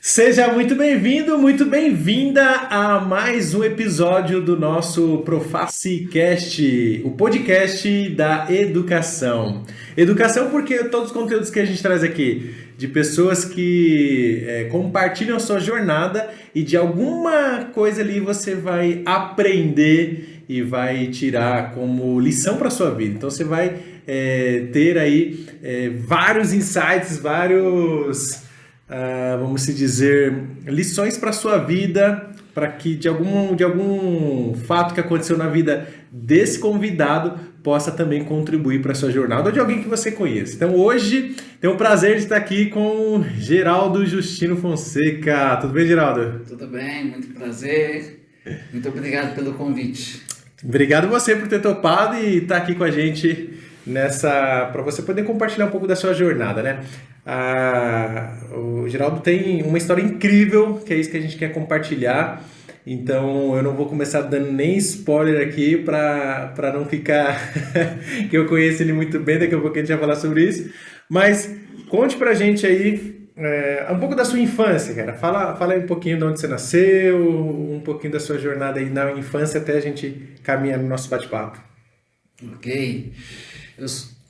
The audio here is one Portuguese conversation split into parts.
Seja muito bem-vindo, muito bem-vinda a mais um episódio do nosso ProfaceCast, o podcast da educação. Educação porque todos os conteúdos que a gente traz aqui, de pessoas que compartilham a sua jornada e de alguma coisa ali você vai aprender e vai tirar como lição para a sua vida. Então você vai ter aí vários insights, vamos se dizer, lições para a sua vida, para que de algum fato que aconteceu na vida desse convidado possa também contribuir para a sua jornada ou de alguém que você conheça. Então hoje tenho o prazer de estar aqui com Geraldo Justino Fonseca. Tudo bem, Geraldo? Tudo bem, muito prazer. Muito obrigado pelo convite. Obrigado você por ter topado e estar aqui com a gente nessa, para você poder compartilhar um pouco da sua jornada, né? O Geraldo tem uma história incrível, que é isso que a gente quer compartilhar. Então eu não vou começar dando nem spoiler aqui para não ficar que eu conheço ele muito bem, daqui a pouco a gente vai falar sobre isso. Mas conte pra gente aí um pouco da sua infância, cara. Fala aí um pouquinho de onde você nasceu, um pouquinho da sua jornada aí na infância até a gente caminhar no nosso bate-papo. Ok.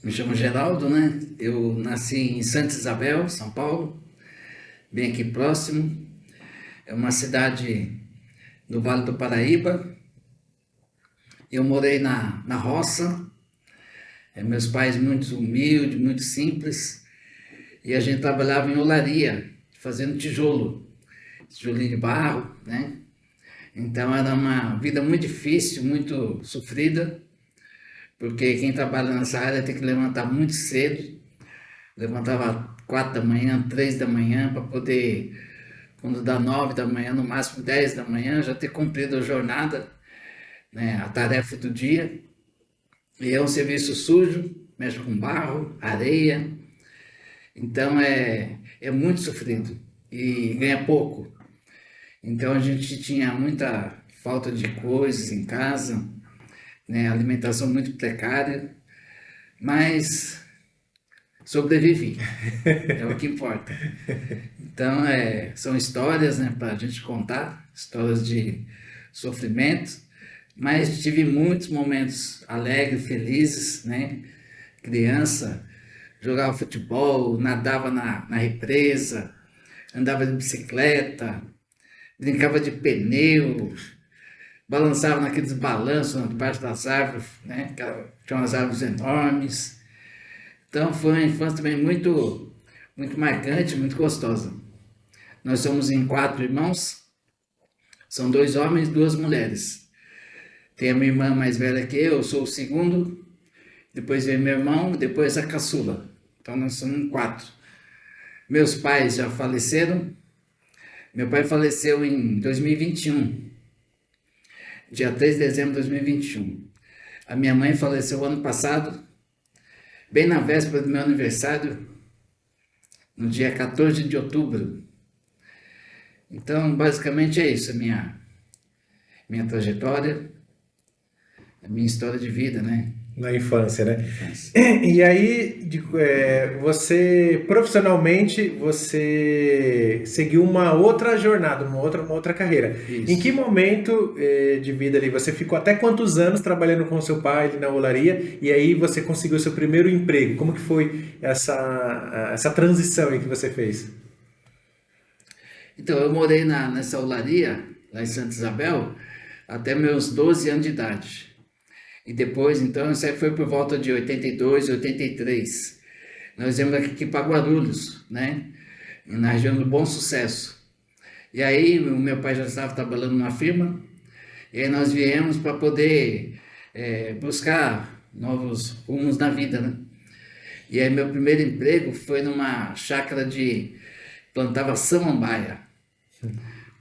Me chamo Geraldo, né? Eu nasci em Santa Isabel, São Paulo, bem aqui próximo. É uma cidade do Vale do Paraíba. Eu morei na roça. Meus pais muito humildes, muito simples. E a gente trabalhava em olaria, fazendo tijolinho de barro, né? Então era uma vida muito difícil, muito sofrida, porque quem trabalha nessa área tem que levantar muito cedo. Levantava 4 da manhã, 3 da manhã, para poder, quando dá 9 da manhã, no máximo 10 da manhã, já ter cumprido a jornada, né, a tarefa do dia. E é um serviço sujo, mexe com barro, areia, então é muito sofrido e ganha pouco. Então a gente tinha muita falta de coisas em casa, né, alimentação muito precária, mas sobrevivi, é o que importa. Então são histórias, né, para a gente contar, histórias de sofrimento, mas tive muitos momentos alegres, felizes, né? Criança, jogava futebol, nadava na represa, andava de bicicleta, brincava de pneu, balançava naqueles balanços debaixo das árvores, né? Tinha umas árvores enormes. Então foi uma infância também muito marcante, muito gostosa. Nós somos em 4 irmãos, são 2 homens e 2 mulheres. Tem a minha irmã mais velha que eu sou o segundo, depois vem meu irmão, depois a caçula. Então nós somos 4. Meus pais já faleceram. Meu pai faleceu em 2021, dia 3 de dezembro de 2021. A minha mãe faleceu ano passado, bem na véspera do meu aniversário, no dia 14 de outubro. Então, basicamente é isso, a minha trajetória, a minha história de vida, né? Na infância, né? Infância. E aí, você profissionalmente, você seguiu uma outra jornada, uma outra carreira. Em que Isso. momento de vida ali, você ficou até quantos anos trabalhando com seu pai ali na olaria, e aí você conseguiu seu primeiro emprego? Como que foi essa transição aí que você fez? Então, eu morei nessa olaria, lá em Santa Isabel, até meus 12 anos de idade. E depois, então, isso aí foi por volta de 82, 83. Nós viemos aqui para Guarulhos, né? Na região do Bom Sucesso. E aí, o meu pai já estava trabalhando numa firma, e aí nós viemos para poder buscar novos rumos na vida, né? E aí, meu primeiro emprego foi numa chácara de... plantava samambaia.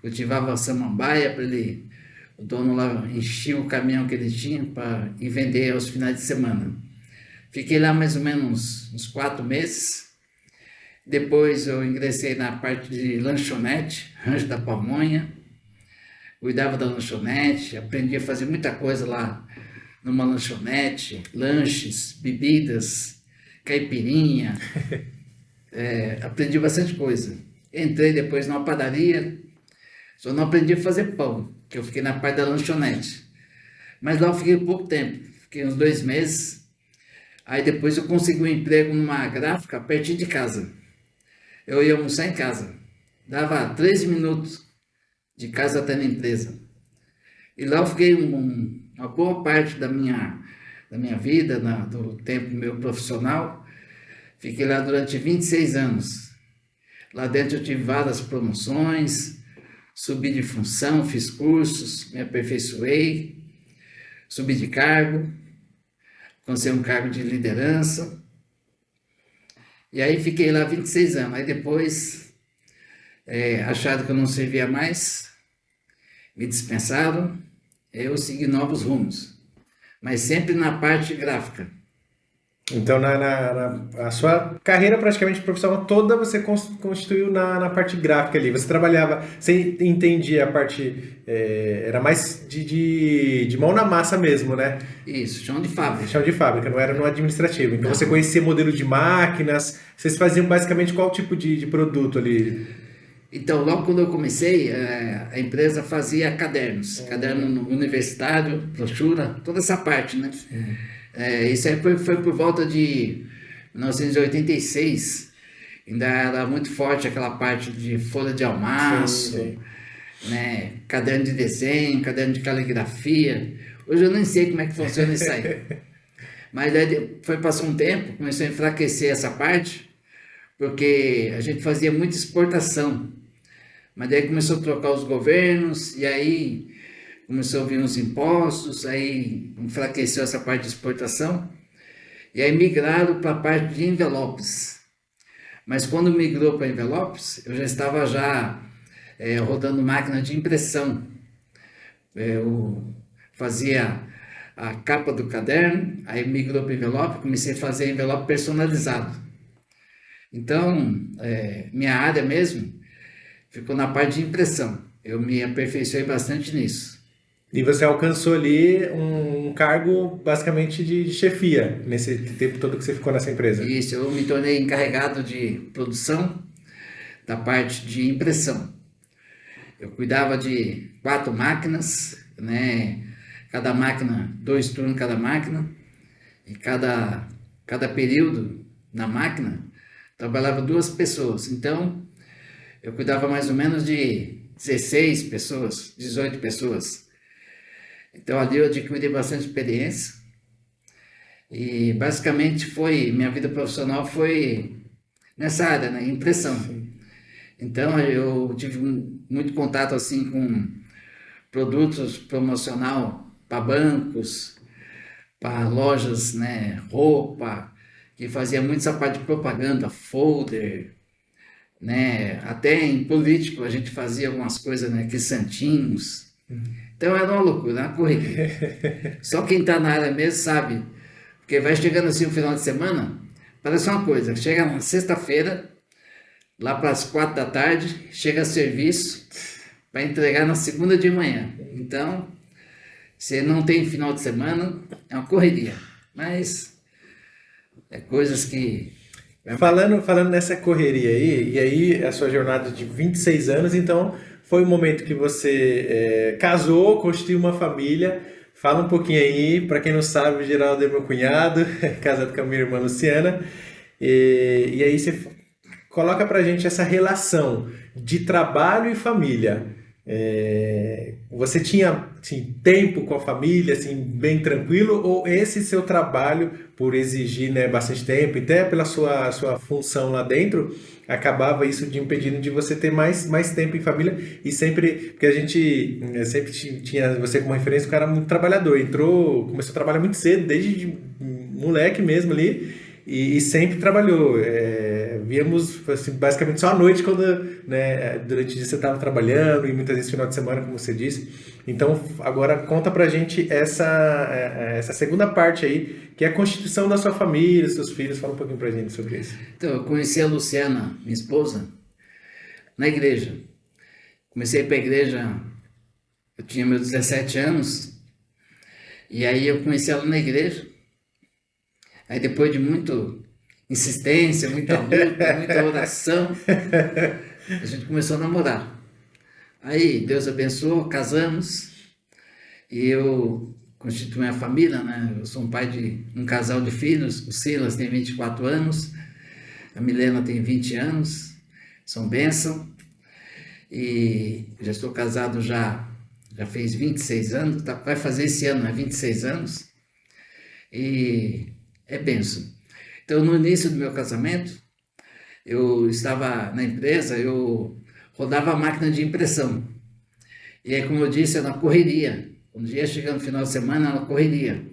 Cultivava samambaia para ele... O dono lá enchia o caminhão que ele tinha para ir vender aos finais de semana. Fiquei lá mais ou menos uns 4 meses. Depois eu ingressei na parte de lanchonete, Rancho da Pamonha. Cuidava da lanchonete, aprendi a fazer muita coisa lá numa lanchonete, lanches, bebidas, caipirinha. Aprendi bastante coisa. Entrei depois numa padaria, só não aprendi a fazer pão, que eu fiquei na parte da lanchonete. Mas lá eu fiquei pouco tempo, fiquei uns 2 meses. Aí depois eu consegui um emprego numa gráfica pertinho de casa. Eu ia almoçar em casa, dava 13 minutos de casa até na empresa. E lá eu fiquei uma boa parte da minha vida, do tempo meu profissional. Fiquei lá durante 26 anos. Lá dentro eu tive várias promoções, subi de função, fiz cursos, me aperfeiçoei, subi de cargo, alcancei um cargo de liderança. E aí fiquei lá 26 anos. Aí depois, acharam que eu não servia mais, me dispensaram, eu segui novos rumos, mas sempre na parte gráfica. Então, a sua carreira praticamente profissional toda você constituiu na parte gráfica ali. Você trabalhava, você entendia a parte, era mais de mão na massa mesmo, né? Isso, chão de fábrica. Chão de fábrica, não era no administrativo. Então Não. você conhecia modelo de máquinas, vocês faziam basicamente qual tipo de produto ali? Então, logo quando eu comecei, a empresa fazia cadernos, caderno universitário, brochura, toda essa parte, né? Isso aí foi por volta de 1986, ainda era muito forte aquela parte de folha de almaço, Sim. né? Caderno de desenho, caderno de caligrafia. Hoje eu nem sei como é que funciona isso aí. Mas aí passou um tempo, começou a enfraquecer essa parte, porque a gente fazia muita exportação. Mas daí começou a trocar os governos, e aí começou a vir os impostos, aí enfraqueceu essa parte de exportação, e aí migraram para a parte de envelopes. Mas quando migrou para envelopes, eu já estava rodando máquina de impressão. Eu fazia a capa do caderno, aí migrou para envelope, comecei a fazer envelope personalizado. Então, minha área mesmo ficou na parte de impressão. Eu me aperfeiçoei bastante nisso. E você alcançou ali um cargo basicamente de chefia nesse tempo todo que você ficou nessa empresa. Isso, eu me tornei encarregado de produção da parte de impressão. Eu cuidava de 4 máquinas, né? Cada máquina, 2 turnos cada máquina, e cada período na máquina trabalhava 2 pessoas. Então, eu cuidava mais ou menos de 16 pessoas, 18 pessoas. Então ali eu adquiri bastante experiência e basicamente minha vida profissional foi nessa área, né, impressão. Sim. Então eu tive muito contato assim com produtos promocional para bancos, para lojas, né, roupa, que fazia muito essa parte de propaganda, folder, né, até em político a gente fazia algumas coisas, né, que santinhos. Então era uma loucura, uma correria. Só quem está na área mesmo sabe, porque vai chegando assim o final de semana, parece uma coisa, chega na sexta-feira, lá para as 4 da tarde, chega serviço para entregar na segunda de manhã. Então, se não tem final de semana, é uma correria. Mas é coisas que... Falando nessa correria aí, e aí a sua jornada de 26 anos, então foi o momento que você casou, constituiu uma família. Fala um pouquinho aí, para quem não sabe, o Geraldo é meu cunhado, casado com a minha irmã Luciana. E aí você coloca pra gente essa relação de trabalho e família. Você tinha assim, tempo com a família, assim, bem tranquilo, ou esse seu trabalho, por exigir, né, bastante tempo, e até pela sua função lá dentro, acabava isso te impedindo de você ter mais tempo em família, e sempre, porque a gente sempre tinha você como referência, um cara muito trabalhador, começou a trabalhar muito cedo, desde moleque mesmo ali, e sempre trabalhou. Víamos assim, basicamente só à noite, quando, né, durante o dia você estava trabalhando, e muitas vezes final de semana, como você disse. Então, agora conta pra gente essa segunda parte aí, que é a constituição da sua família, seus filhos. Fala um pouquinho pra gente sobre isso. Então, eu conheci a Luciana, minha esposa, na igreja. Comecei para a igreja, eu tinha meus 17 anos, e aí eu conheci ela na igreja. Aí depois de muita insistência, muita luta, muita oração, a gente começou a namorar. Aí Deus abençoou, casamos e eu constituí minha família, né? Eu sou um pai de um casal de filhos, o Silas tem 24 anos, a Milena tem 20 anos, são bênção. E já estou casado já fez 26 anos, vai fazer esse ano, né? 26 anos, e é bênção. Então, no início do meu casamento, eu estava na empresa, eu rodava a máquina de impressão. E aí, como eu disse, era uma correria. Quando ia chegando no final de semana, era uma correria.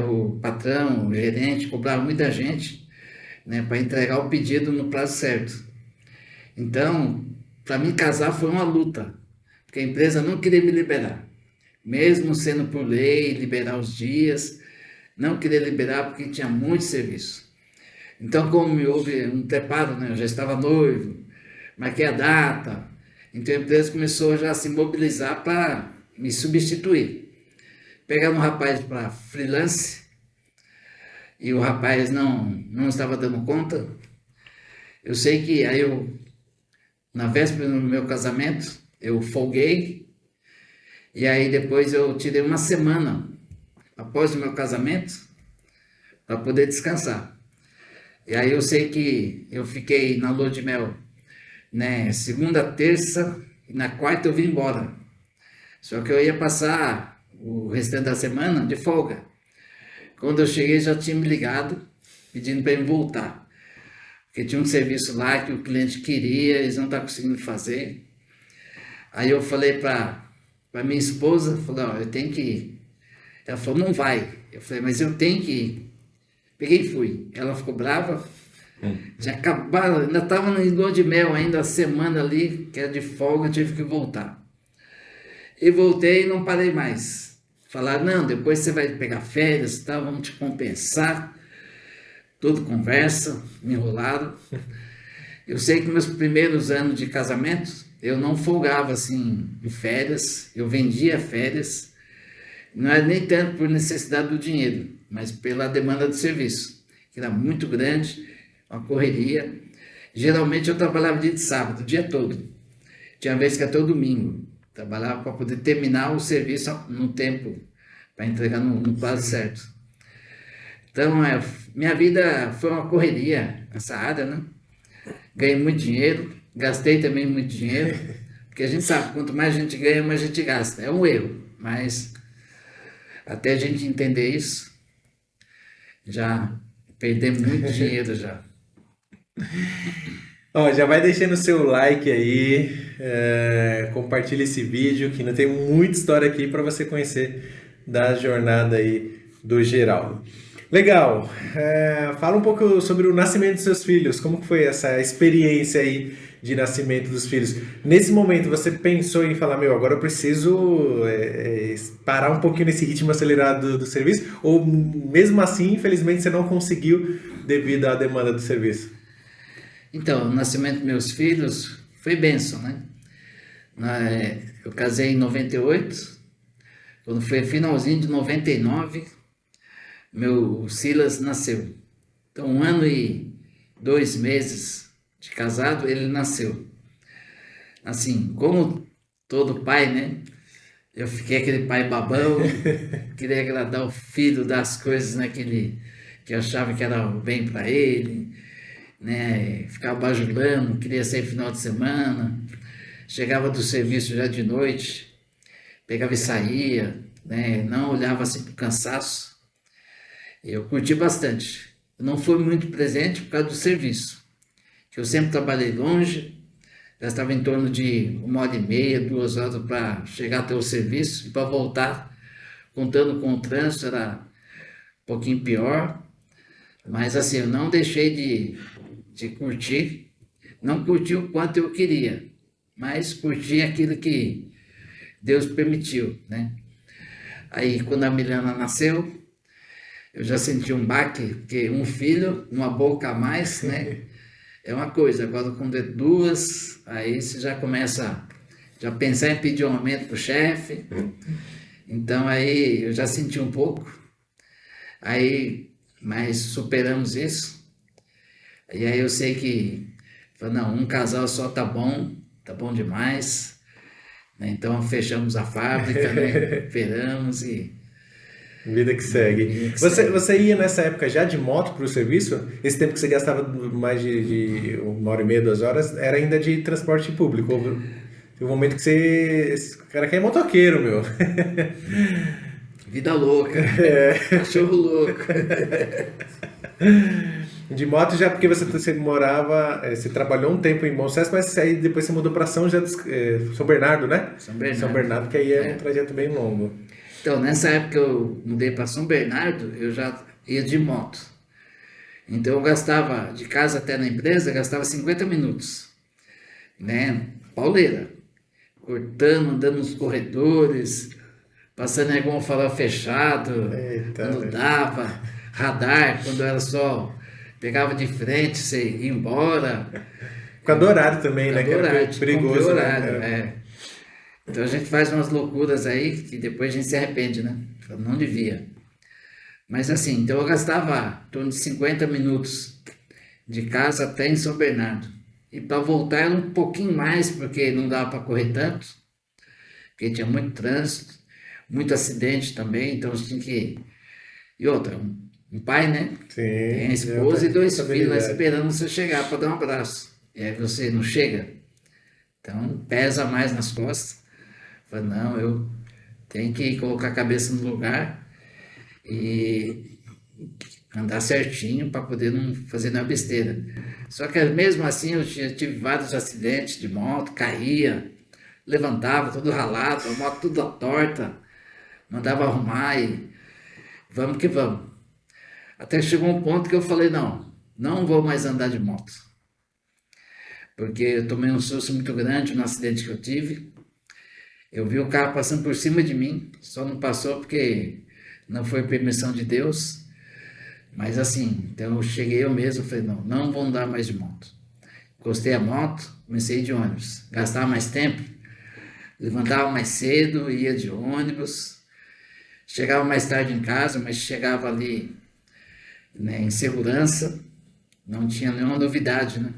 O patrão, o gerente, cobrava muita gente, né, para entregar o pedido no prazo certo. Então, para mim casar foi uma luta, porque a empresa não queria me liberar. Mesmo sendo por lei, liberar os dias, não queria liberar porque tinha muito serviço. Então, como houve um preparo, né, eu já estava noivo, marquei a data, então a empresa começou já a se mobilizar para me substituir. Pegaram um rapaz para freelance, e o rapaz não estava dando conta. Eu sei que aí na véspera do meu casamento, eu folguei, e aí depois eu tirei uma semana após o meu casamento para poder descansar. E aí eu sei que eu fiquei na lua de mel, né, segunda, terça, e na quarta eu vim embora. Só que eu ia passar o restante da semana de folga. Quando eu cheguei já tinha me ligado pedindo para eu voltar. Porque tinha um serviço lá que o cliente queria, eles não estavam conseguindo fazer. Aí eu falei para minha esposa, falei, ó, eu tenho que ir. Ela falou, não vai. Eu falei, mas eu tenho que ir. Peguei e fui. Ela ficou brava. Tinha acabado, ainda estava em lua de mel ainda, a semana ali, que era de folga, eu tive que voltar. E voltei e não parei mais. Falaram, não, depois você vai pegar férias e tal, vamos te compensar. Tudo conversa, me enrolaram. Eu sei que meus primeiros anos de casamento, eu não folgava assim em férias, eu vendia férias. Não era nem tanto por necessidade do dinheiro, mas pela demanda do serviço, que era muito grande, uma correria. Geralmente eu trabalhava dia de sábado, o dia todo. Tinha vez que até o domingo. Trabalhava para poder terminar o serviço no tempo, para entregar no prazo certo. Então, minha vida foi uma correria nessa área, né? Ganhei muito dinheiro, gastei também muito dinheiro, porque a gente sabe, quanto mais a gente ganha, mais a gente gasta. É um erro, mas até a gente entender isso, já perdemos muito dinheiro já. Ó, já vai deixando o seu like aí, compartilha esse vídeo, que ainda tem muita história aqui para você conhecer da jornada aí do Geraldo. Legal. Fala um pouco sobre o nascimento dos seus filhos. Como que foi essa experiência aí de nascimento dos filhos? Nesse momento, você pensou em falar, meu, agora eu preciso parar um pouquinho nesse ritmo acelerado do serviço? Ou mesmo assim, infelizmente, você não conseguiu devido à demanda do serviço? Então, o nascimento dos meus filhos foi bênção, né? Eu casei em 98, quando foi finalzinho de 99, meu Silas nasceu. Então, 1 ano e 2 meses de casado, ele nasceu. Assim, como todo pai, né? Eu fiquei aquele pai babão, queria agradar o filho, dar as coisas, né, que eu achava que era o bem para ele, né? Ficava bajulando, queria sair final de semana, chegava do serviço já de noite, pegava e saía, né? Não olhava assim para o cansaço. Eu curti bastante. Eu não fui muito presente por causa do serviço, que eu sempre trabalhei longe, gastava em torno de 1 hora e meia, 2 horas para chegar até o serviço e para voltar, contando com o trânsito, era um pouquinho pior, mas assim, eu não deixei de curtir, não curti o quanto eu queria, mas curti aquilo que Deus permitiu, né? Aí, quando a Milena nasceu, eu já senti um baque, porque um filho, uma boca a mais, né? É uma coisa, agora quando é duas, aí você já começa a pensar em pedir um aumento para o chefe. Então aí eu já senti um pouco, aí, mas superamos isso. E aí eu sei que Falei, não, um casal só tá bom demais. Né? Então fechamos a fábrica, né? Recuperamos e Vida que segue. vida que Você, segue. você ia nessa época já de moto para o serviço? Esse tempo que você gastava mais de 1 hora e meia, 2 horas, era ainda de transporte público? Teve um momento que você. Esse cara aqui é motoqueiro, meu. Vida louca, cachorro louco. De moto já porque você morava, você trabalhou um tempo em Bom Sucesso, mas aí depois você mudou para São Bernardo, né? São São Bernardo. Bernardo, que aí é um É. trajeto bem longo. Então, nessa época que eu mudei para São Bernardo, eu já ia de moto. Então, eu gastava, de casa até na empresa, eu gastava 50 minutos, né? Pauleira, cortando, andando nos corredores, passando em algum farol fechado, Eita, quando velho. dava, radar, quando era só, pegava de frente, você ia embora, Por causa do horário também, por né? causa Que do era horário, tinha que cumprir o perigoso, né? horário, Então a gente faz umas loucuras aí que depois a gente se arrepende, né? Fala, não devia. Mas assim, então eu gastava em torno de 50 minutos de casa até em São Bernardo. E para voltar era um pouquinho mais, porque não dava para correr tanto, porque tinha muito trânsito, muito acidente também, então a gente tinha que. E outra, um pai, né? Tem a Sim, é outra esposa e 2 filhos lá responsabilidade. esperando você chegar para dar um abraço. E aí você não chega, então pesa mais nas costas. Falei, não, eu tenho que colocar a cabeça no lugar e andar certinho para poder não fazer nenhuma besteira. Só que mesmo assim eu tive vários acidentes de moto, caía, levantava todo ralado, a moto toda torta, mandava arrumar e vamos que vamos. Até que chegou um ponto que eu falei, não, não vou mais andar de moto. Porque eu tomei um susto muito grande no acidente que eu tive. Eu vi o carro passando por cima de mim, só não passou porque não foi permissão de Deus. Mas assim, então eu cheguei eu mesmo, falei, não, não vou andar mais de moto. Encostei a moto, comecei a ir de ônibus. Gastava mais tempo, levantava mais cedo, ia de ônibus. Chegava mais tarde em casa, mas chegava ali, né, em segurança. Não tinha nenhuma novidade, né?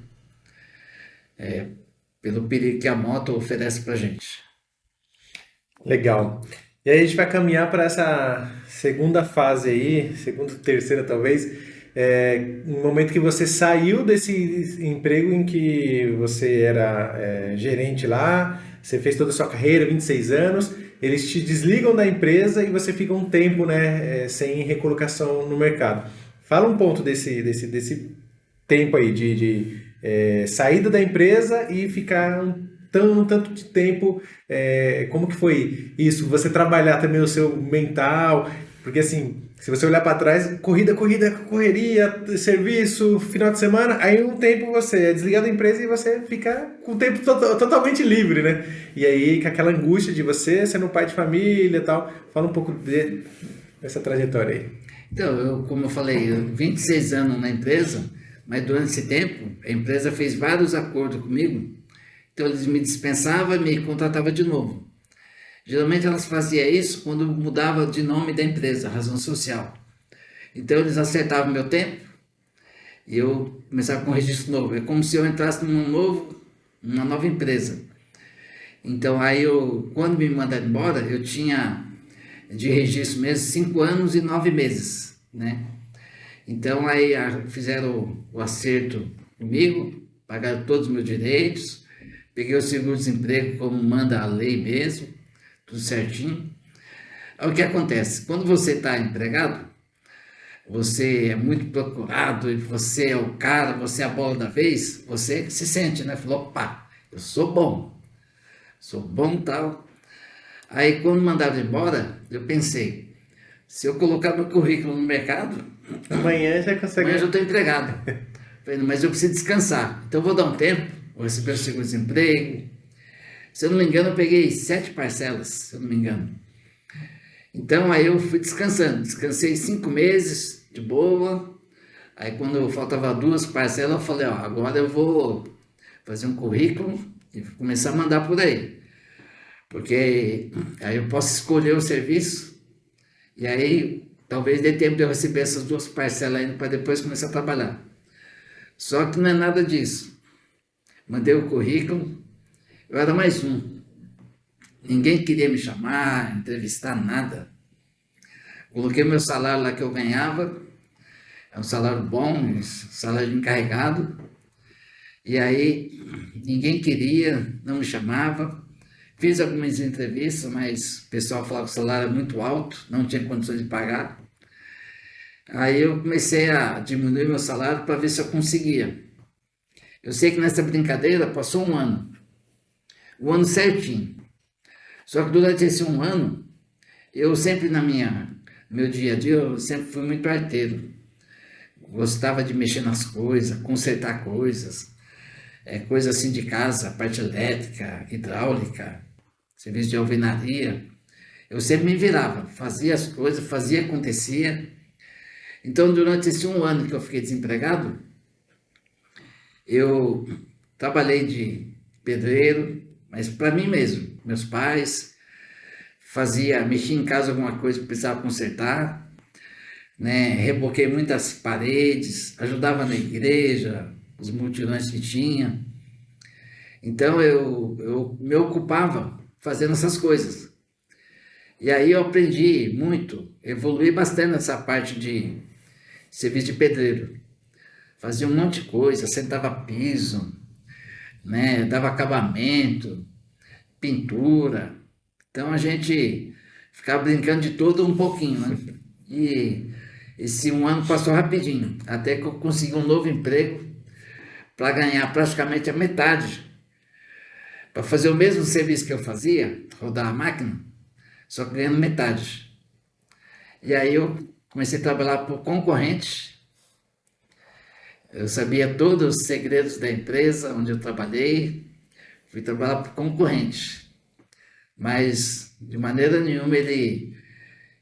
Pelo perigo que a moto oferece pra gente. Legal. E aí a gente vai caminhar para essa segunda fase aí, segunda, terceira talvez, um momento que você saiu desse emprego em que você era gerente lá, você fez toda a sua carreira, 26 anos, eles te desligam da empresa e você fica um tempo, né, sem recolocação no mercado. Fala um ponto desse tempo aí de saída da empresa e ficar tanto de tempo. Como que foi isso? Você trabalhar também o seu mental, porque assim, se você olhar para trás, corrida, corrida, correria, serviço, final de semana, aí um tempo você é desligado da empresa e você fica com o tempo totalmente livre, né? E aí com aquela angústia de você sendo pai de família e tal. Fala um pouco dessa trajetória aí. Então, como eu falei, 26 anos na empresa, mas durante esse tempo a empresa fez vários acordos comigo, então eles me dispensavam e me contratavam de novo. Geralmente elas faziam isso quando mudava de nome da empresa, razão social. Então eles acertavam meu tempo e eu começava com um registro novo. É como se eu entrasse numa nova empresa. Então aí quando me mandaram embora, eu tinha de registro mesmo 5 anos e 9 meses, né? Então aí fizeram o acerto comigo, pagaram todos os meus direitos, peguei o seguro-desemprego como manda a lei mesmo, tudo certinho. Aí o que acontece? Quando você está empregado, você é muito procurado e você é o cara, você é a bola da vez, você se sente, né? Falou, opa, eu sou bom tal. Aí quando mandaram embora, eu pensei, se eu colocar meu currículo no mercado, Amanhã já amanhã eu já consegue. estou empregado. Falei, mas eu preciso descansar. Então eu vou dar um tempo, vou receber o seguro-desemprego. Se eu não me engano, eu peguei 7 parcelas, se eu não me engano. Então aí eu fui descansando. Descansei 5 meses, de boa. Aí quando faltava 2 parcelas, eu falei, ó, agora eu vou fazer um currículo e começar a mandar por aí. Porque aí eu posso escolher o serviço e aí talvez dê tempo de eu receber essas 2 parcelas ainda para depois começar a trabalhar. Só que não é nada disso. mandei o currículo, eu era mais um. Ninguém queria me chamar, entrevistar, nada. Coloquei meu salário lá que eu ganhava, é um salário bom, salário de encarregado, e aí ninguém queria, não me chamava. Fiz algumas entrevistas, mas o pessoal falava que o salário era muito alto, não tinha condições de pagar. Aí eu comecei a diminuir meu salário para ver se eu conseguia. Eu sei que nessa brincadeira passou um ano certinho. Só que durante esse um ano, eu sempre no meu dia a dia, eu sempre fui muito arteiro. Gostava de mexer nas coisas, consertar coisas, coisas assim de casa, parte elétrica, hidráulica, serviço de alvenaria. Eu sempre me virava, fazia as coisas, fazia, acontecia. Então, durante esse um ano que eu fiquei desempregado, eu trabalhei de pedreiro, mas para mim mesmo, meus pais, mexia em casa alguma coisa que precisava consertar, né? Reboquei muitas paredes, ajudava na igreja, os mutirões que tinha. Então eu me ocupava fazendo essas coisas. E aí eu aprendi muito, evoluí bastante nessa parte de serviço de pedreiro. Fazia um monte de coisa, sentava piso, né? Dava acabamento, pintura. Então a gente ficava brincando de tudo um pouquinho, né? E esse um ano passou rapidinho, até que eu consegui um novo emprego para ganhar praticamente a metade, para fazer o mesmo serviço que eu fazia, rodar a máquina, só que ganhando metade. E aí eu comecei a trabalhar por concorrente. Eu sabia todos os segredos da empresa onde eu trabalhei, fui trabalhar por concorrente. Mas de maneira nenhuma ele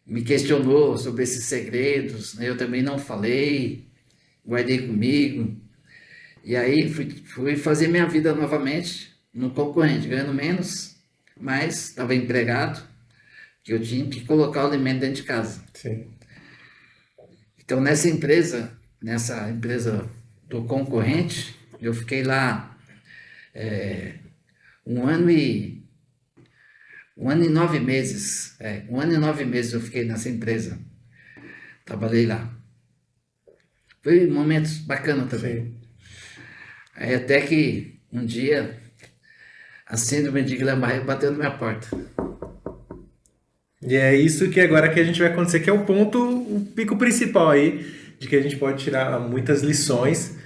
me questionou sobre esses segredos, né? Eu também não falei, guardei comigo. E aí fui fazer minha vida novamente no concorrente, ganhando menos, mas estava empregado, que eu tinha que colocar o alimento dentro de casa. Sim. Então nessa empresa do concorrente, eu fiquei lá um ano e 9 meses. Um ano e 9 meses eu fiquei nessa empresa. Trabalhei lá. Foi momentos bacanas também. Sim. Aí até que um dia a síndrome de Guillain-Barré bateu na minha porta. E é isso que agora que a gente vai acontecer, que é o ponto, o pico principal aí, de que a gente pode tirar muitas lições,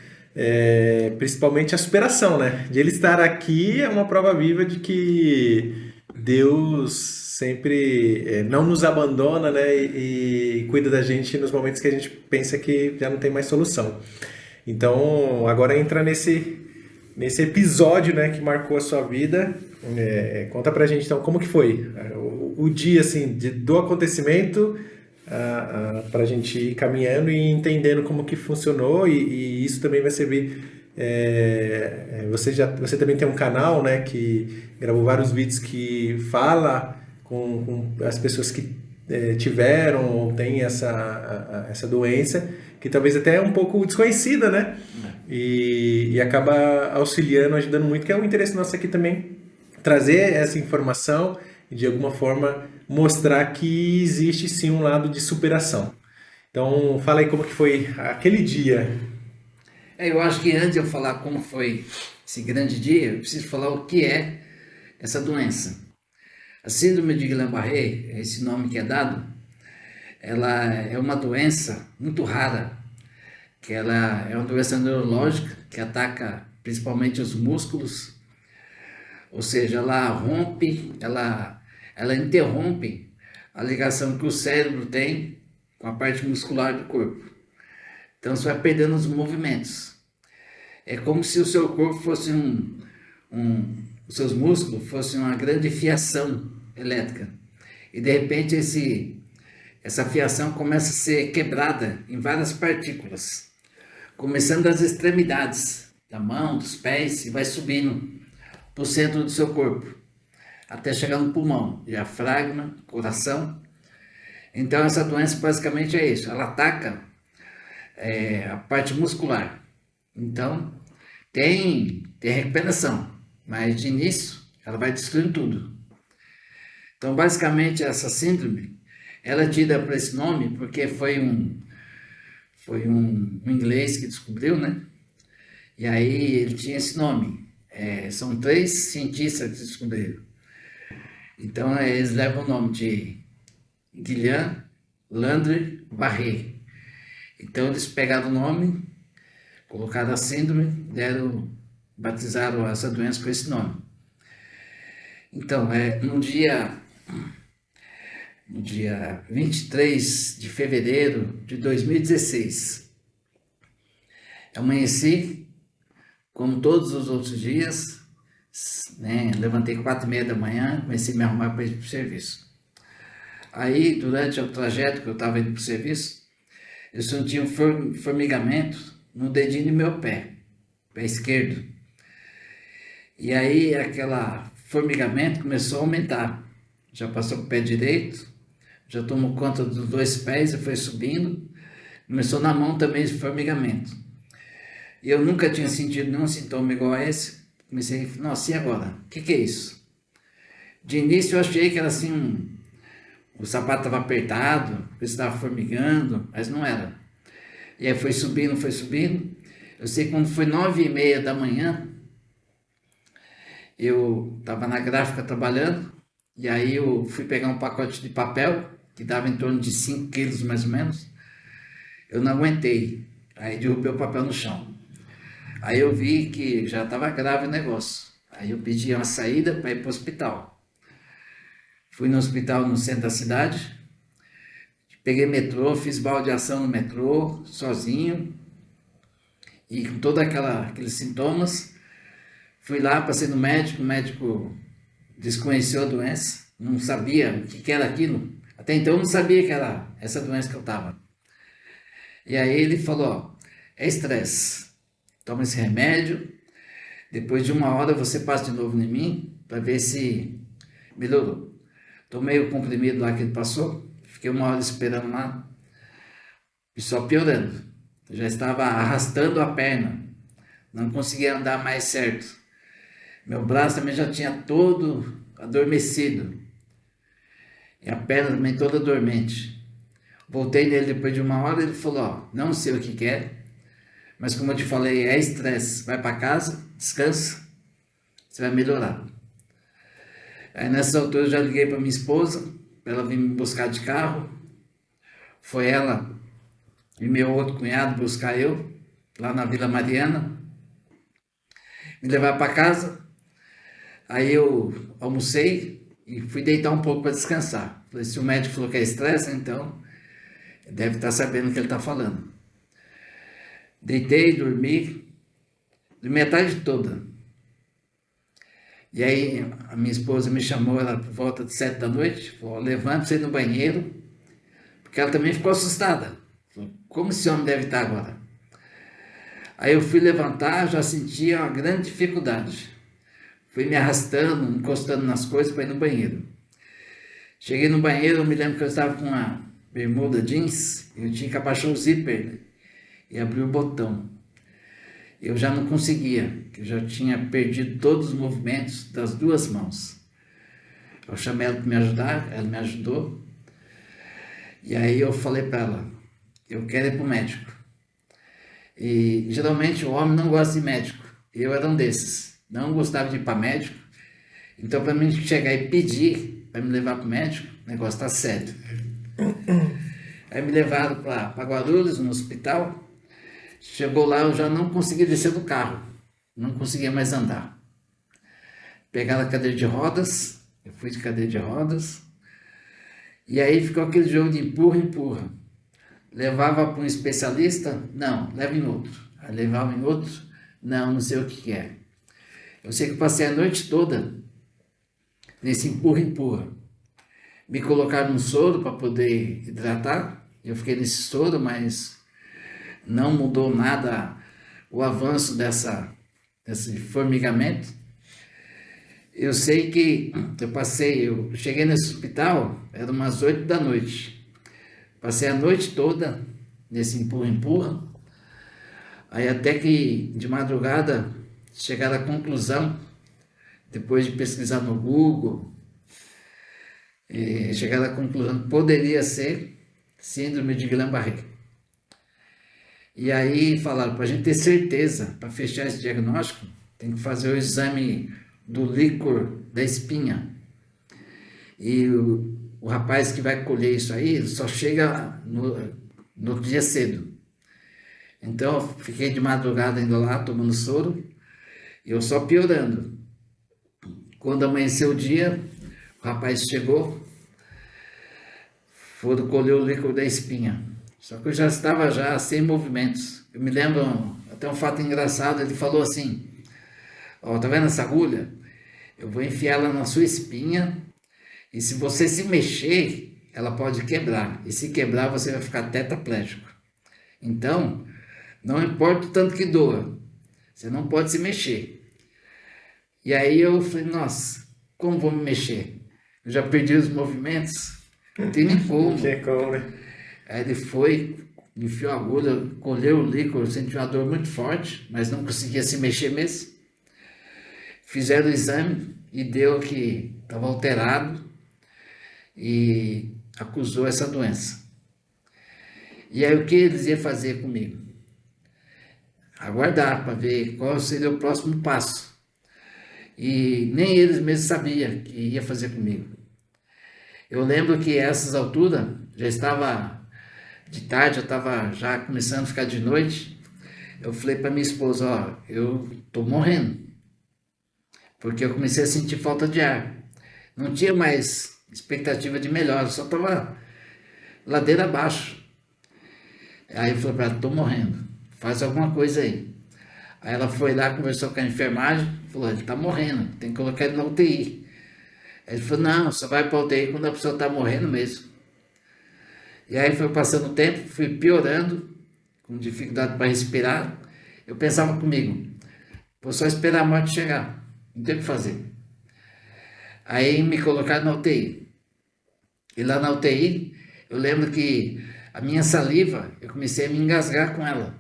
principalmente a superação, né? De ele estar aqui é uma prova viva de que Deus sempre não nos abandona, né? E cuida da gente nos momentos que a gente pensa que já não tem mais solução. Então, agora entra nesse episódio, né, que marcou a sua vida. Conta pra gente, então, como que foi o dia, assim, do acontecimento, pra gente ir caminhando e entendendo como que funcionou, e isso também vai servir. Você também tem um canal, né, que gravou vários vídeos que fala com as pessoas que tiveram ou têm essa doença, que talvez até é um pouco desconhecida, né? E acaba auxiliando, ajudando muito, que é o interesse nosso aqui também, trazer essa informação e de alguma forma mostrar que existe sim um lado de superação. Então, fala aí como que foi aquele dia. Eu acho que antes de eu falar como foi esse grande dia, eu preciso falar o que é essa doença. A síndrome de Guillain-Barré, esse nome que é dado, ela é uma doença muito rara, que ela é uma doença neurológica que ataca principalmente os músculos, ou seja, ela interrompe a ligação que o cérebro tem com a parte muscular do corpo. Então você vai perdendo os movimentos. É como se o seu corpo fosse os seus músculos fossem uma grande fiação elétrica. E de repente essa fiação começa a ser quebrada em várias partículas, começando das extremidades da mão, dos pés, e vai subindo para o centro do seu corpo, até chegar no pulmão, diafragma, coração. Então essa doença basicamente é isso, ela ataca a parte muscular. Então tem tem recuperação, mas de início ela vai destruindo tudo. Então, basicamente, essa síndrome, ela é tida por esse nome porque foi um inglês que descobriu, né? E aí ele tinha esse nome. São 3 cientistas que descobriram. Então, eles levam o nome de Guillain Landry Barré. Então, eles pegaram o nome, colocaram a síndrome, batizaram essa doença com esse nome. Então, no dia 23 de fevereiro de 2016, amanheci, como todos os outros dias, né? Levantei 4h30 da manhã, comecei a me arrumar para ir para o serviço. Aí, durante o trajeto que eu estava indo para o serviço, eu senti um formigamento no dedinho do meu pé esquerdo. E aí, aquele formigamento começou a aumentar. Já passou para o pé direito, já tomou conta dos 2 pés e foi subindo. Começou na mão também esse formigamento. E eu nunca tinha sentido nenhum sintoma igual a esse. Comecei a falar, nossa, e agora? O que é isso? De início eu achei que era assim, o sapato estava apertado, estava formigando, mas não era. E aí foi subindo, foi subindo. Eu sei que quando foi 9h30 da manhã, eu estava na gráfica trabalhando, e aí eu fui pegar um pacote de papel, que dava em torno de 5 quilos mais ou menos. Eu não aguentei, aí derrubei o papel no chão. Aí eu vi que já estava grave o negócio. Aí eu pedi uma saída para ir para o hospital. Fui no hospital no centro da cidade, peguei metrô, fiz baldeação no metrô, sozinho, e com todos aqueles sintomas. Fui lá, passei no médico, o médico desconheceu a doença, não sabia o que era aquilo. Até então eu não sabia que era essa doença que eu estava. E aí ele falou, ó, é estresse, toma esse remédio, depois de 1 hora você passa de novo em mim para ver se melhorou. Tomei o comprimido lá que ele passou, fiquei 1 hora esperando lá, e só piorando. Eu já estava arrastando a perna, não conseguia andar mais certo. Meu braço também já tinha todo adormecido. E a perna também toda dormente. Voltei nele depois de 1 hora, ele falou, ó, não sei o que é, mas como eu te falei, é estresse. Vai para casa, descansa, você vai melhorar. Aí nessa altura eu já liguei para minha esposa, para ela vir me buscar de carro. Foi ela e meu outro cunhado buscar eu, lá na Vila Mariana, me levar para casa. Aí eu almocei e fui deitar um pouco para descansar. Falei, se o médico falou que é estresse, então deve estar sabendo o que ele está falando. Deitei, dormi a tarde toda. E aí a minha esposa me chamou, ela por volta de 7 da noite, falou, levanta você ir no banheiro, porque ela também ficou assustada. Falou, como esse homem deve estar agora? Aí eu fui levantar, já sentia uma grande dificuldade. Fui me arrastando, encostando nas coisas para ir no banheiro. Cheguei no banheiro, eu me lembro que eu estava com uma bermuda jeans, eu tinha que abaixar o zíper, né? E abrir o botão. Eu já não conseguia, eu já tinha perdido todos os movimentos das 2 mãos. Eu chamei ela para me ajudar, ela me ajudou. E aí eu falei para ela, eu quero ir para o médico. E geralmente o homem não gosta de médico, eu era um desses. Não gostava de ir para médico, então para mim chegar e pedir para me levar para o médico, o negócio está sério. Aí me levaram para Guarulhos, no hospital. Chegou lá, eu já não conseguia descer do carro, não conseguia mais andar. Pegaram a cadeira de rodas, eu fui de cadeira de rodas, e aí ficou aquele jogo de empurra, empurra. Levava para um especialista, não, leva em outro. Aí levava em outro, não sei o que é. Eu sei que eu passei a noite toda nesse empurra, empurra. Me colocaram um soro para poder hidratar, eu fiquei nesse soro, mas não mudou nada o avanço desse formigamento. Eu sei que eu cheguei nesse hospital, era umas 8 da noite. Passei a noite toda nesse empurra-empurra. Aí até que de madrugada chegaram à conclusão, depois de pesquisar no Google, chegaram à conclusão que poderia ser síndrome de Guillain-Barré. E aí falaram, para a gente ter certeza, para fechar esse diagnóstico, tem que fazer o exame do líquor da espinha. E o rapaz que vai colher isso aí só chega no dia cedo. Então eu fiquei de madrugada indo lá, tomando soro, e eu só piorando. Quando amanheceu o dia, o rapaz chegou, foram colher o líquor da espinha. Só que eu já estava sem movimentos. Eu me lembro até um fato engraçado, ele falou assim, ó, tá vendo essa agulha? Eu vou enfiar ela na sua espinha e se você se mexer, ela pode quebrar. E se quebrar, você vai ficar tetraplégico. Então, não importa o tanto que doa, você não pode se mexer. E aí eu falei, nossa, como vou me mexer? Eu já perdi os movimentos, não tem nem como. Não tinha como, né? Aí ele foi, enfiou a agulha, colheu o líquor, sentiu uma dor muito forte, mas não conseguia se mexer mesmo. Fizeram o exame e deu que estava alterado e acusou essa doença. E aí o que eles iam fazer comigo? Aguardar para ver qual seria o próximo passo. E nem eles mesmos sabiam que ia fazer comigo. Eu lembro que a essas alturas, já estava de tarde, eu estava já começando a ficar de noite. Eu falei para minha esposa, ó, eu estou morrendo. Porque eu comecei a sentir falta de ar. Não tinha mais expectativa de melhora, eu só estava ladeira abaixo. Aí eu falei para ela, estou morrendo, faz alguma coisa aí. Aí ela foi lá, conversou com a enfermagem, falou, ele está morrendo, tem que colocar ele na UTI. Aí ele falou, não, só vai para a UTI quando a pessoa está morrendo mesmo. E aí foi passando o tempo, fui piorando, com dificuldade para respirar. Eu pensava comigo, vou só esperar a morte chegar, não tem o que fazer. Aí me colocaram na UTI. E lá na UTI, eu lembro que a minha saliva, eu comecei a me engasgar com ela.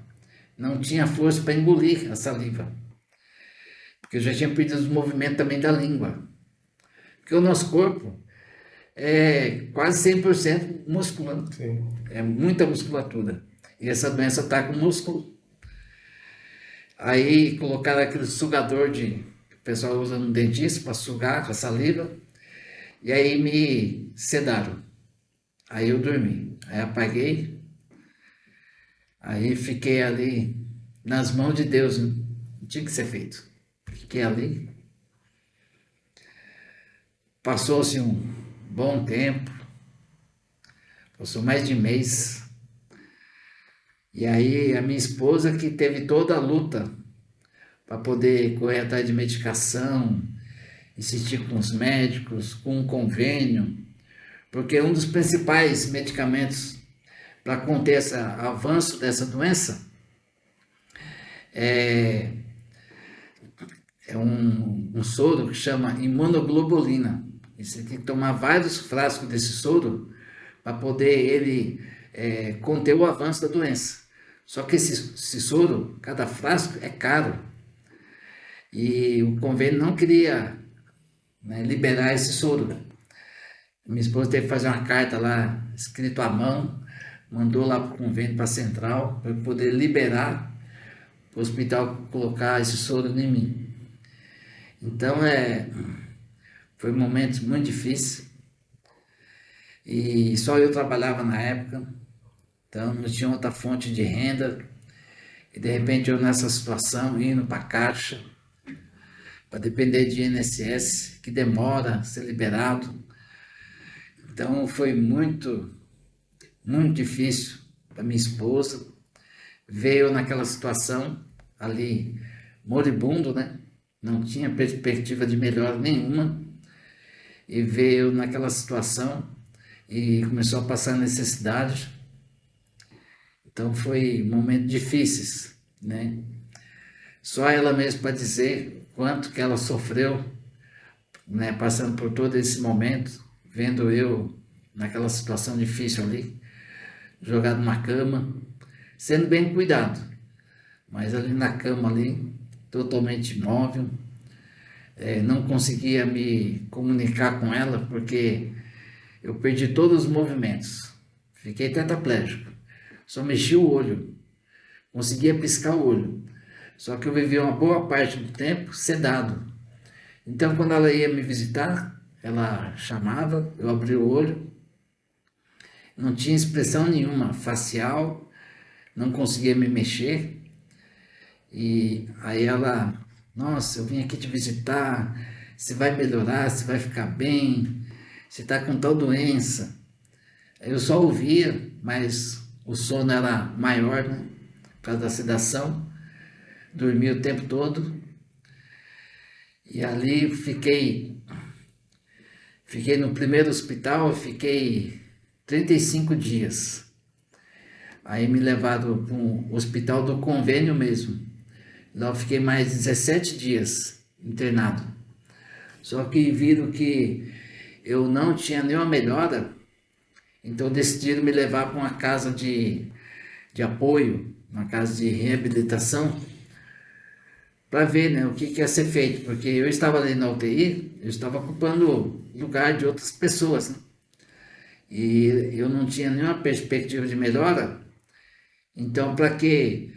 Não tinha força para engolir a saliva. Porque eu já tinha perdido os movimentos também da língua. Porque o nosso corpo é quase 100% músculo. Sim. É muita musculatura. E essa doença está com músculo. Aí colocaram aquele sugador que o pessoal usa no dentista para sugar com a saliva. E aí me sedaram. Aí eu dormi. Aí apaguei. Aí fiquei ali nas mãos de Deus. Não tinha que ser feito. Fiquei ali. Passou-se um bom tempo. Passou mais de mês. E aí a minha esposa que teve toda a luta para poder correr atrás de medicação, insistir com os médicos, com um convênio, porque um dos principais medicamentos para conter esse avanço dessa doença é um soro que chama imunoglobulina. E você tem que tomar vários frascos desse soro para poder ele conter o avanço da doença. Só que esse soro, cada frasco é caro. E o convênio não queria, né, liberar esse soro. Minha esposa teve que fazer uma carta lá, escrito à mão, mandou lá para o convênio, para a central, para poder liberar o hospital colocar esse soro em mim. Então foi um momento muito difícil. E só eu trabalhava na época, então não tinha outra fonte de renda. E de repente eu nessa situação, indo para a Caixa, para depender de INSS, que demora a ser liberado. Então foi muito, muito difícil para minha esposa. Veio naquela situação ali, moribundo, né? Não tinha perspectiva de melhora nenhuma. E veio naquela situação e começou a passar necessidade. Então foi momentos difíceis, né? Só ela mesma para dizer quanto que ela sofreu, né? Passando por todo esse momento, vendo eu naquela situação difícil ali, jogado numa cama, sendo bem cuidado, mas ali na cama ali, totalmente imóvel, não conseguia me comunicar com ela porque eu perdi todos os movimentos, fiquei tetraplégico, só mexia o olho, conseguia piscar o olho, só que eu vivia uma boa parte do tempo sedado. Então quando ela ia me visitar, ela chamava, eu abria o olho, não tinha expressão nenhuma facial, não conseguia me mexer. E aí ela, nossa, eu vim aqui te visitar, você vai melhorar, você vai ficar bem, você está com tal doença. Eu só ouvia, mas o sono era maior, né? Por causa da sedação, dormia o tempo todo. E ali fiquei no primeiro hospital, fiquei 35 dias. Aí me levaram para um hospital do convênio mesmo. Lá eu fiquei mais 17 dias internado. Só que viram que eu não tinha nenhuma melhora, então decidiram me levar para uma casa de apoio, uma casa de reabilitação, para ver, né, o que ia ser feito, porque eu estava ali na UTI, eu estava ocupando lugar de outras pessoas, né? E eu não tinha nenhuma perspectiva de melhora, então para que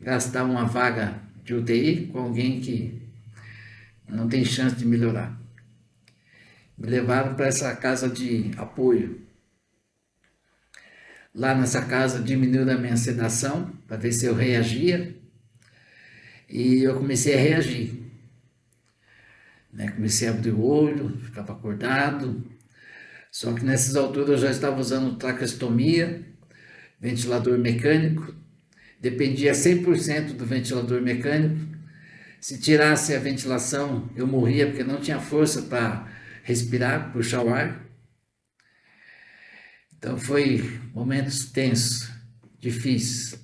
gastar uma vaga de UTI com alguém que não tem chance de melhorar? Me levaram para essa casa de apoio. Lá nessa casa diminuiu a minha sedação para ver se eu reagia, e eu comecei a reagir, né? Comecei a abrir o olho, ficava acordado, só que nessas alturas eu já estava usando traqueostomia, ventilador mecânico, dependia 100% do ventilador mecânico. Se tirasse a ventilação, eu morria porque não tinha força para respirar, puxar o ar. Então foi momentos tensos, difíceis.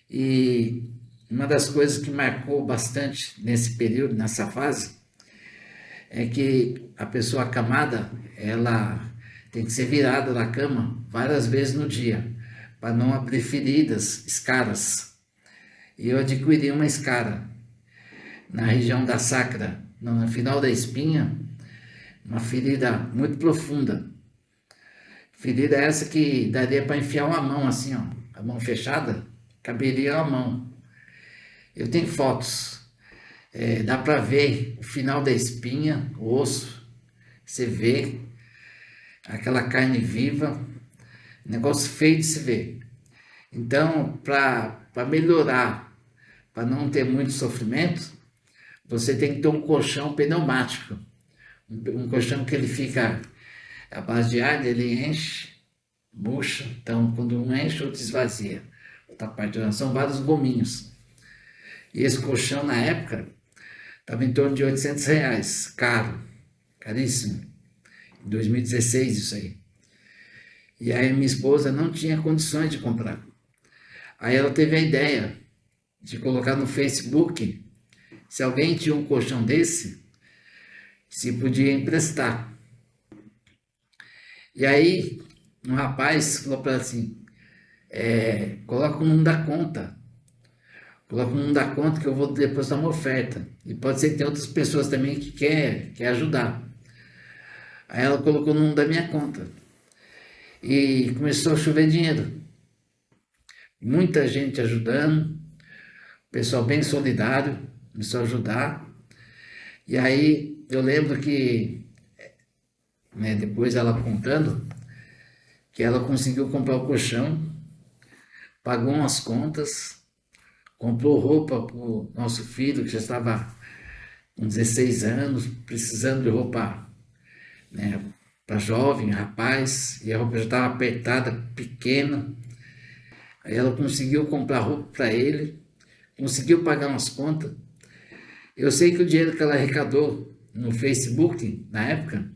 E uma das coisas que marcou bastante nesse período, nessa fase, é que a pessoa acamada, ela tem que ser virada da cama várias vezes no dia, para não abrir feridas, escaras. E eu adquiri uma escara na região da sacra, no final da espinha, uma ferida muito profunda. Ferida essa que daria para enfiar uma mão assim, ó, a mão fechada, caberia a mão. Eu tenho fotos, dá para ver o final da espinha, o osso, você vê aquela carne viva, negócio feio de se ver. Então, para melhorar, para não ter muito sofrimento, você tem que ter um colchão pneumático, um colchão que ele fica à base de ar, ele enche, murcha, então quando um enche, outro esvazia. Outra parte são vários gominhos. E esse colchão na época estava em torno de R$ 800, caro, caríssimo. Em 2016 isso aí. E aí minha esposa não tinha condições de comprar. Aí ela teve a ideia de colocar no Facebook se alguém tinha um colchão desse, se podia emprestar. E aí um rapaz falou para ela assim, coloca o nome da conta. Coloca o nome da conta que eu vou depositar uma oferta. E pode ser que tenha outras pessoas também que quer ajudar. Aí ela colocou o nome da minha conta. E começou a chover dinheiro. Muita gente ajudando, pessoal bem solidário, começou a ajudar. E aí eu lembro que, né, depois ela contando, que ela conseguiu comprar o colchão, pagou umas contas, comprou roupa para o nosso filho, que já estava com 16 anos, precisando de roupa, né, para jovem, rapaz, e a roupa já estava apertada, pequena. Aí ela conseguiu comprar roupa para ele, conseguiu pagar umas contas. Eu sei que o dinheiro que ela arrecadou no Facebook, na época,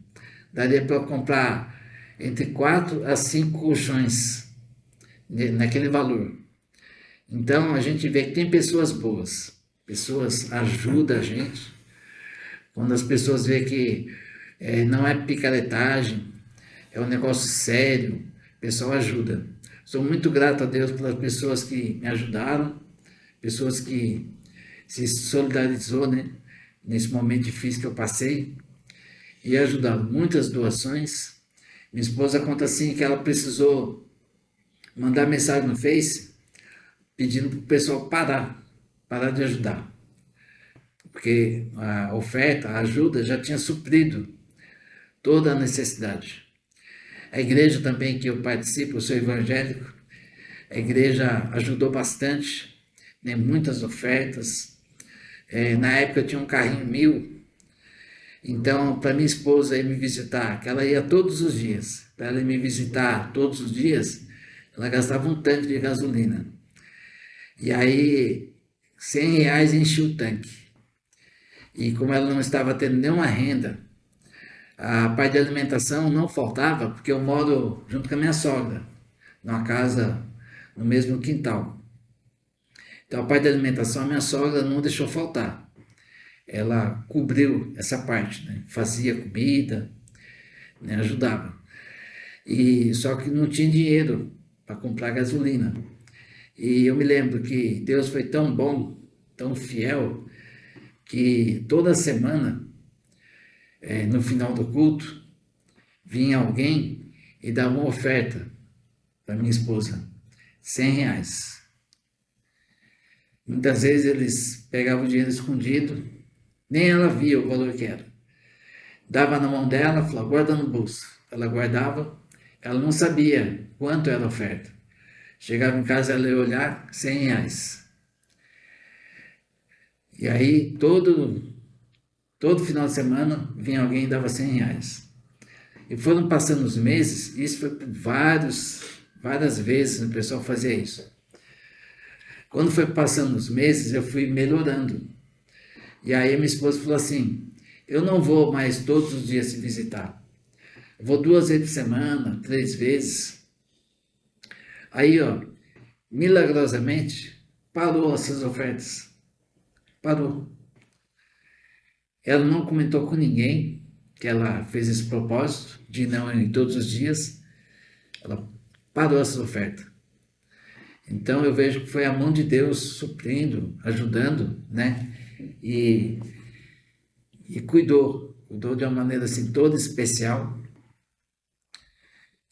daria para comprar entre 4 a 5 colchões naquele valor. Então a gente vê que tem pessoas boas, pessoas ajudam a gente. Quando as pessoas veem que não é picaretagem, é um negócio sério, o pessoal ajuda. Sou muito grato a Deus pelas pessoas que me ajudaram, pessoas que se solidarizou, né, nesse momento difícil que eu passei e ajudado. Muitas doações. Minha esposa conta assim que ela precisou mandar mensagem no Face pedindo para o pessoal parar de ajudar, porque a oferta, a ajuda já tinha suprido toda a necessidade. A igreja também que eu participo, eu sou evangélico, a igreja ajudou bastante, né, muitas ofertas. Na época eu tinha um carrinho 1000, então para minha esposa ir me visitar, que ela ia todos os dias, para ela ir me visitar todos os dias, ela gastava um tanque de gasolina. E aí, R$ 100 enchia o tanque. E como ela não estava tendo nenhuma renda, a parte de alimentação não faltava, porque eu moro junto com a minha sogra, numa casa no mesmo quintal. Então a parte da alimentação a minha sogra não deixou faltar. Ela cobriu essa parte, né? Fazia comida, né? Ajudava. E só que não tinha dinheiro para comprar gasolina. E eu me lembro que Deus foi tão bom, tão fiel, que toda semana, no final do culto, vinha alguém e dava uma oferta para minha esposa, R$ 100. Muitas vezes eles pegavam o dinheiro escondido, nem ela via o valor que era. Dava na mão dela, falava, guarda no bolso. Ela guardava, ela não sabia quanto era a oferta. Chegava em casa, ela ia olhar, R$ 100. E aí, todo final de semana, vinha alguém e dava R$ 100. E foram passando os meses, isso foi por várias vezes o pessoal fazia isso. Quando foi passando os meses, eu fui melhorando. E aí minha esposa falou assim, eu não vou mais todos os dias se visitar. Eu vou 2 vezes por semana, 3 vezes. Aí, milagrosamente, parou essas ofertas. Parou. Ela não comentou com ninguém que ela fez esse propósito de não ir todos os dias. Ela parou essas ofertas. Então eu vejo que foi a mão de Deus suprindo, ajudando, né? E cuidou de uma maneira assim toda especial.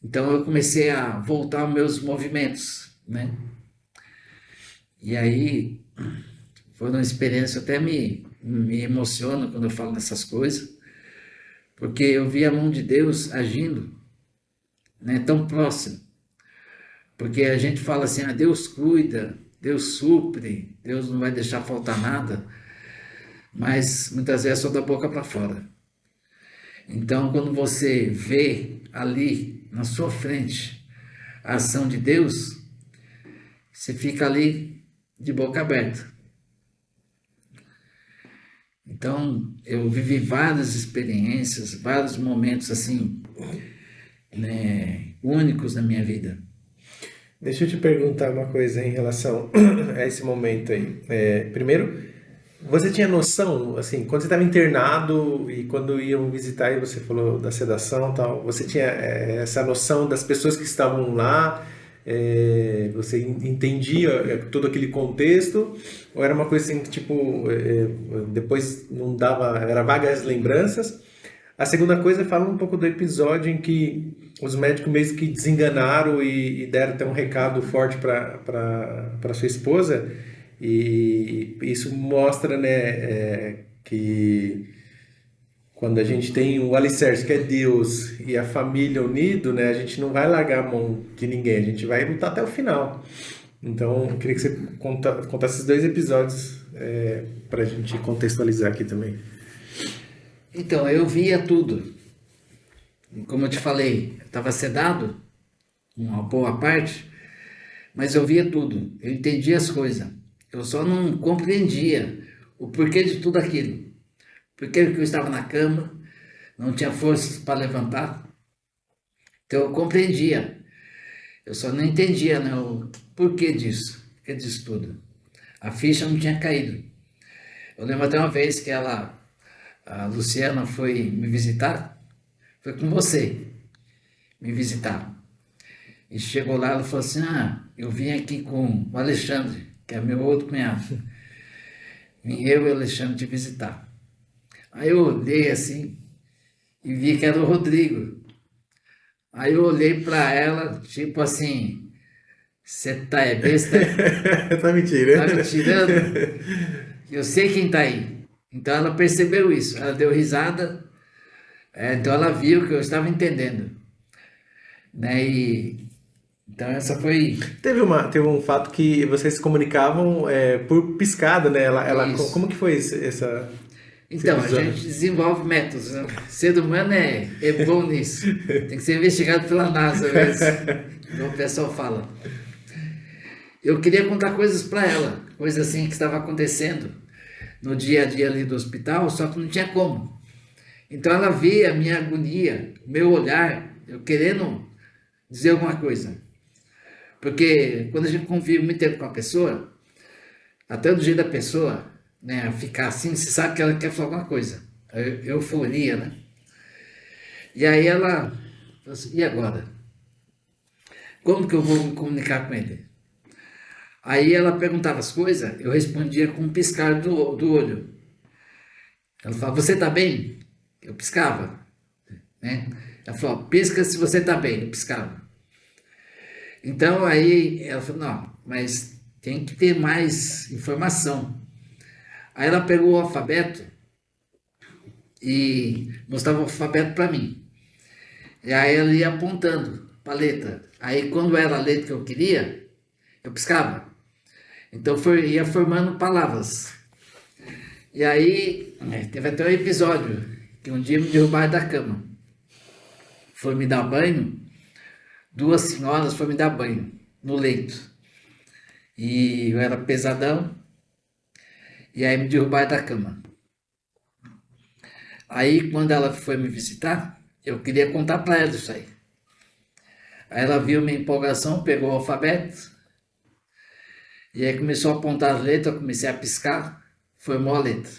Então eu comecei a voltar aos meus movimentos, né? E aí foi uma experiência, até me emociona quando eu falo nessas coisas, porque eu vi a mão de Deus agindo, né, tão próximo. Porque a gente fala assim, Deus cuida, Deus supre, Deus não vai deixar faltar nada, mas muitas vezes é só da boca para fora. Então, quando você vê ali na sua frente a ação de Deus, você fica ali de boca aberta. Então, eu vivi várias experiências, vários momentos assim, né, únicos na minha vida. Deixa eu te perguntar uma coisa em relação a esse momento aí. Primeiro, você tinha noção, assim, quando você estava internado e quando iam visitar e você falou da sedação e tal, você tinha essa noção das pessoas que estavam lá, você entendia todo aquele contexto, ou era uma coisa assim que, tipo, depois não dava, era vagas lembranças? A segunda coisa, fala um pouco do episódio em que os médicos meio que desenganaram e deram até um recado forte para sua esposa, e isso mostra, né, que quando a gente tem o alicerce, que é Deus, e a família unido, né, a gente não vai largar a mão de ninguém, a gente vai lutar até o final. Então, eu queria que você contasse esses 2 episódios para a gente contextualizar aqui também. Então, eu via tudo. Como eu te falei, eu estava sedado, uma boa parte, mas eu via tudo. Eu entendia as coisas. Eu só não compreendia o porquê de tudo aquilo. Porquê que eu estava na cama, não tinha forças para levantar. Então eu compreendia. Eu só não entendia, né, o porquê disso tudo. A ficha não tinha caído. Eu lembro até uma vez que a Luciana foi me visitar, foi com você me visitar. E chegou lá, ela falou assim, eu vim aqui com o Alexandre, que é meu outro cunhado. vim eu e o Alexandre te visitar. Aí eu olhei assim e vi que era o Rodrigo. Aí eu olhei para ela, tipo assim, você tá é besta, Tá tá me mentira. tirando? Eu sei quem tá aí. Então ela percebeu isso, ela deu risada, então ela viu que eu estava entendendo, né? Então essa foi Teve um fato que vocês se comunicavam por piscada, né? isso. Como que foi esse Então, a gente episódio? desenvolve métodos, né? O ser humano é bom nisso. Tem que ser investigado pela NASA mesmo, igual o pessoal fala. Eu queria contar coisas para ela, coisas assim que estava acontecendo no dia a dia ali do hospital, só que não tinha como. Então ela via a minha agonia, meu olhar, eu querendo dizer alguma coisa. Porque quando a gente convive muito tempo com a pessoa, até do jeito da pessoa, né, ficar assim, você sabe que ela quer falar alguma coisa. Euforia, né? E aí ela falou assim, e agora? Como que eu vou me comunicar com ele? Aí ela perguntava as coisas, eu respondia com um piscar do olho. Ela falava, você tá bem? Eu piscava, né? Ela falou, pisca se você tá bem, eu piscava. Então aí ela falou, não, mas tem que ter mais informação. Aí ela pegou o alfabeto e mostrava o alfabeto para mim. E aí ela ia apontando para a letra. Aí quando era a letra que eu queria, eu piscava. Então ia formando palavras. E aí teve até um episódio que um dia me derrubaram da cama. Foi me dar banho, duas senhoras foram me dar banho no leito. E eu era pesadão, e aí me derrubaram da cama. Aí quando ela foi me visitar, eu queria contar para ela isso aí. Aí ela viu minha empolgação, pegou o alfabeto, e aí começou a apontar as letras, eu comecei a piscar, formou a letra,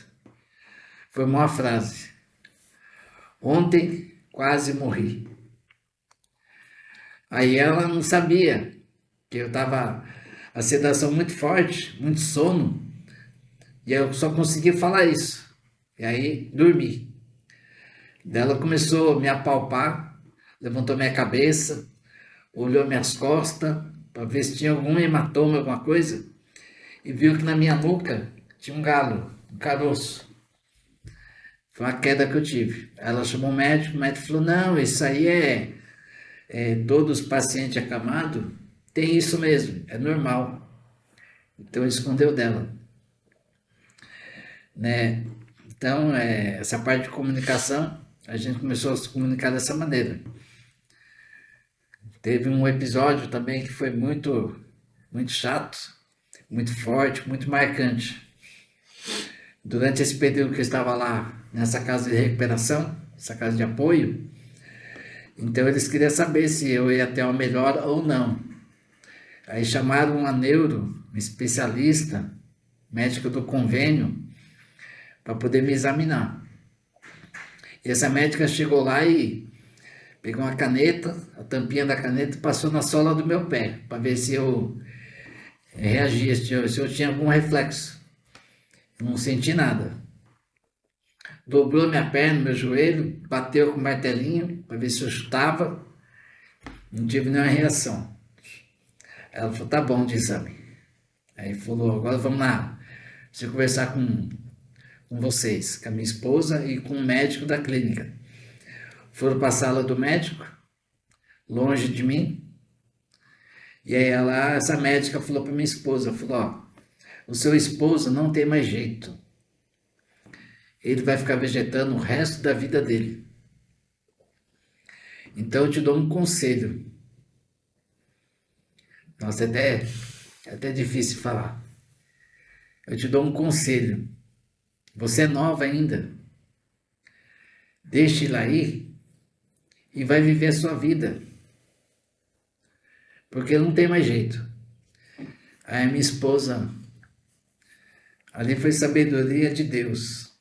formou a frase. Ontem quase morri. Aí ela não sabia que eu estava a sedação muito forte, muito sono, e eu só conseguia falar isso. E aí dormi. Daí ela começou a me apalpar, levantou minha cabeça, olhou minhas costas para ver se tinha algum hematoma, alguma coisa, e viu que na minha nuca tinha um galo, um caroço. Foi uma queda que eu tive. Ela chamou o médico falou: não, isso aí é todos os pacientes acamados, tem isso mesmo, é normal. Então escondeu dela, né? Então, essa parte de comunicação, a gente começou a se comunicar dessa maneira. Teve um episódio também que foi muito chato, muito forte, muito marcante. Durante esse período que eu estava lá nessa casa de recuperação, essa casa de apoio, então eles queriam saber se eu ia ter uma melhora ou não. Aí chamaram uma um especialista, médico do convênio, para poder me examinar. E essa médica chegou lá e pegou uma caneta, a tampinha da caneta, passou na sola do meu pé, para ver se eu reagia, se eu tinha algum reflexo. Não senti nada. Dobrou minha perna, meu joelho, bateu com o martelinho para ver se eu chutava. Não tive nenhuma reação. Ela falou, tá bom de exame. Aí falou, agora vamos lá. Deixa eu conversar com vocês, com a minha esposa e com o médico da clínica. Foram para a sala do médico, longe de mim. E aí essa médica falou para minha esposa, falou, ó, o seu esposo não tem mais jeito. Ele vai ficar vegetando o resto da vida dele. Então eu te dou um conselho. Nossa, é até difícil falar. Eu te dou um conselho. Você é nova ainda. Deixe ele aí e vai viver a sua vida. Porque não tem mais jeito. Aí minha esposa, ali foi sabedoria de Deus.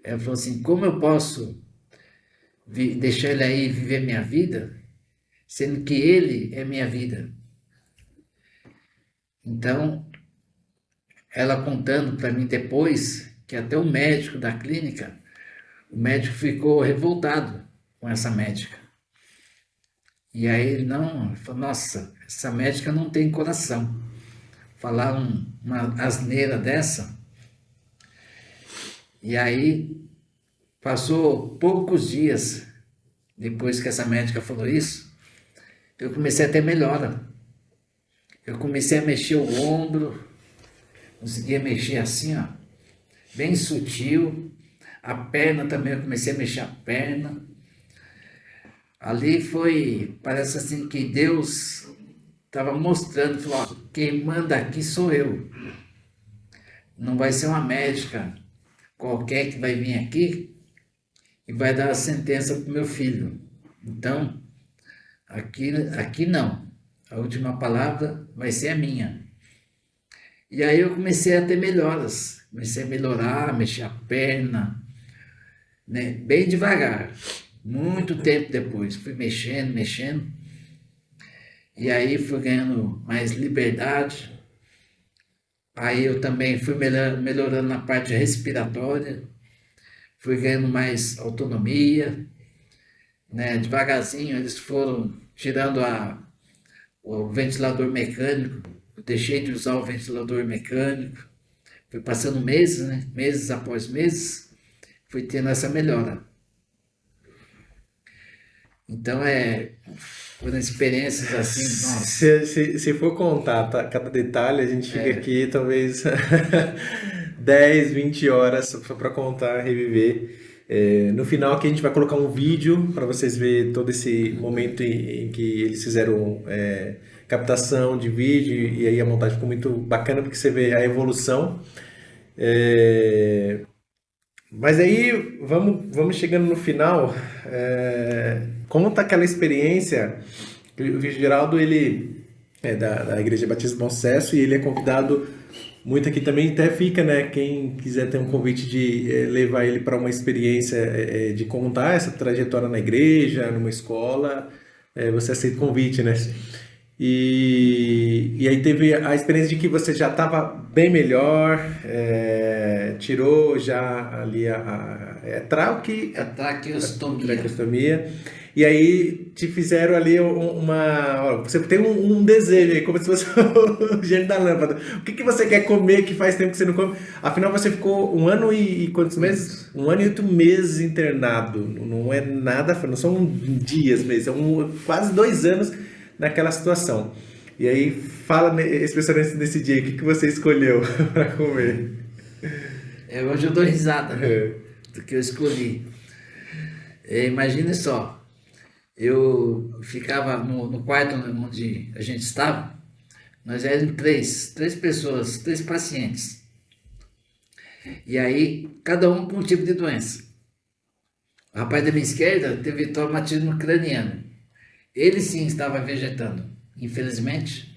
Ela falou assim, como eu posso deixar ele aí viver minha vida, sendo que ele é minha vida? Então, ela contando para mim depois que até o médico da clínica, o médico ficou revoltado com essa médica. E aí ele não, falou, nossa, essa médica não tem coração. Falar uma asneira dessa. E aí passou poucos dias depois que essa médica falou isso, eu comecei a ter melhora. Eu comecei a mexer o ombro, conseguia mexer assim, ó, bem sutil. A perna também, eu comecei a mexer a perna. Ali foi, parece assim que Deus estava mostrando, falou, ó, quem manda aqui sou eu. Não vai ser uma médica qualquer que vai vir aqui e vai dar a sentença para o meu filho. Então, aqui não. A última palavra vai ser a minha. E aí eu comecei a ter melhoras. Comecei a melhorar, mexer a perna, né? Bem devagar. Muito tempo depois. Fui mexendo, mexendo. E aí fui ganhando mais liberdade. Aí eu também fui melhorando na parte respiratória. Fui ganhando mais autonomia, né? Devagarzinho eles foram tirando o ventilador mecânico. Eu deixei de usar o ventilador mecânico. Foi passando meses, né? Meses após meses, fui tendo essa melhora. Então foram experiências assim, nossa. Se for contar cada detalhe, a gente fica aqui talvez 10, 20 horas só para contar, reviver. No final aqui a gente vai colocar um vídeo para vocês verem todo esse momento em que eles fizeram captação de vídeo e aí a montagem ficou muito bacana porque você vê a evolução. Mas aí vamos chegando no final. Conta aquela experiência. O Geraldo ele é da Igreja Batista do Bom Sucesso e ele é convidado muito aqui também. Até fica, né? Quem quiser ter um convite de levar ele para uma experiência de contar essa trajetória na igreja, numa escola, você aceita o convite, né? E aí teve a experiência de que você já estava bem melhor, tirou já ali A traqueostomia. traqueostomia, e aí te fizeram ali você tem um desejo aí, como se fosse o gênio da lâmpada. O que você quer comer que faz tempo que você não come? Afinal, você ficou 1 ano e quantos meses? 1 ano e 8 meses internado. Não é nada, não são dias mesmo, são quase 2 anos naquela situação. E aí, fala especialmente nesse dia, o que você escolheu para comer? Hoje eu dou risada, né? Do que eu escolhi. Imagine só, eu ficava no quarto onde a gente estava, nós éramos três pessoas, 3 pacientes. E aí, cada um com um tipo de doença. O rapaz da minha esquerda teve traumatismo craniano. Ele sim estava vegetando. Infelizmente,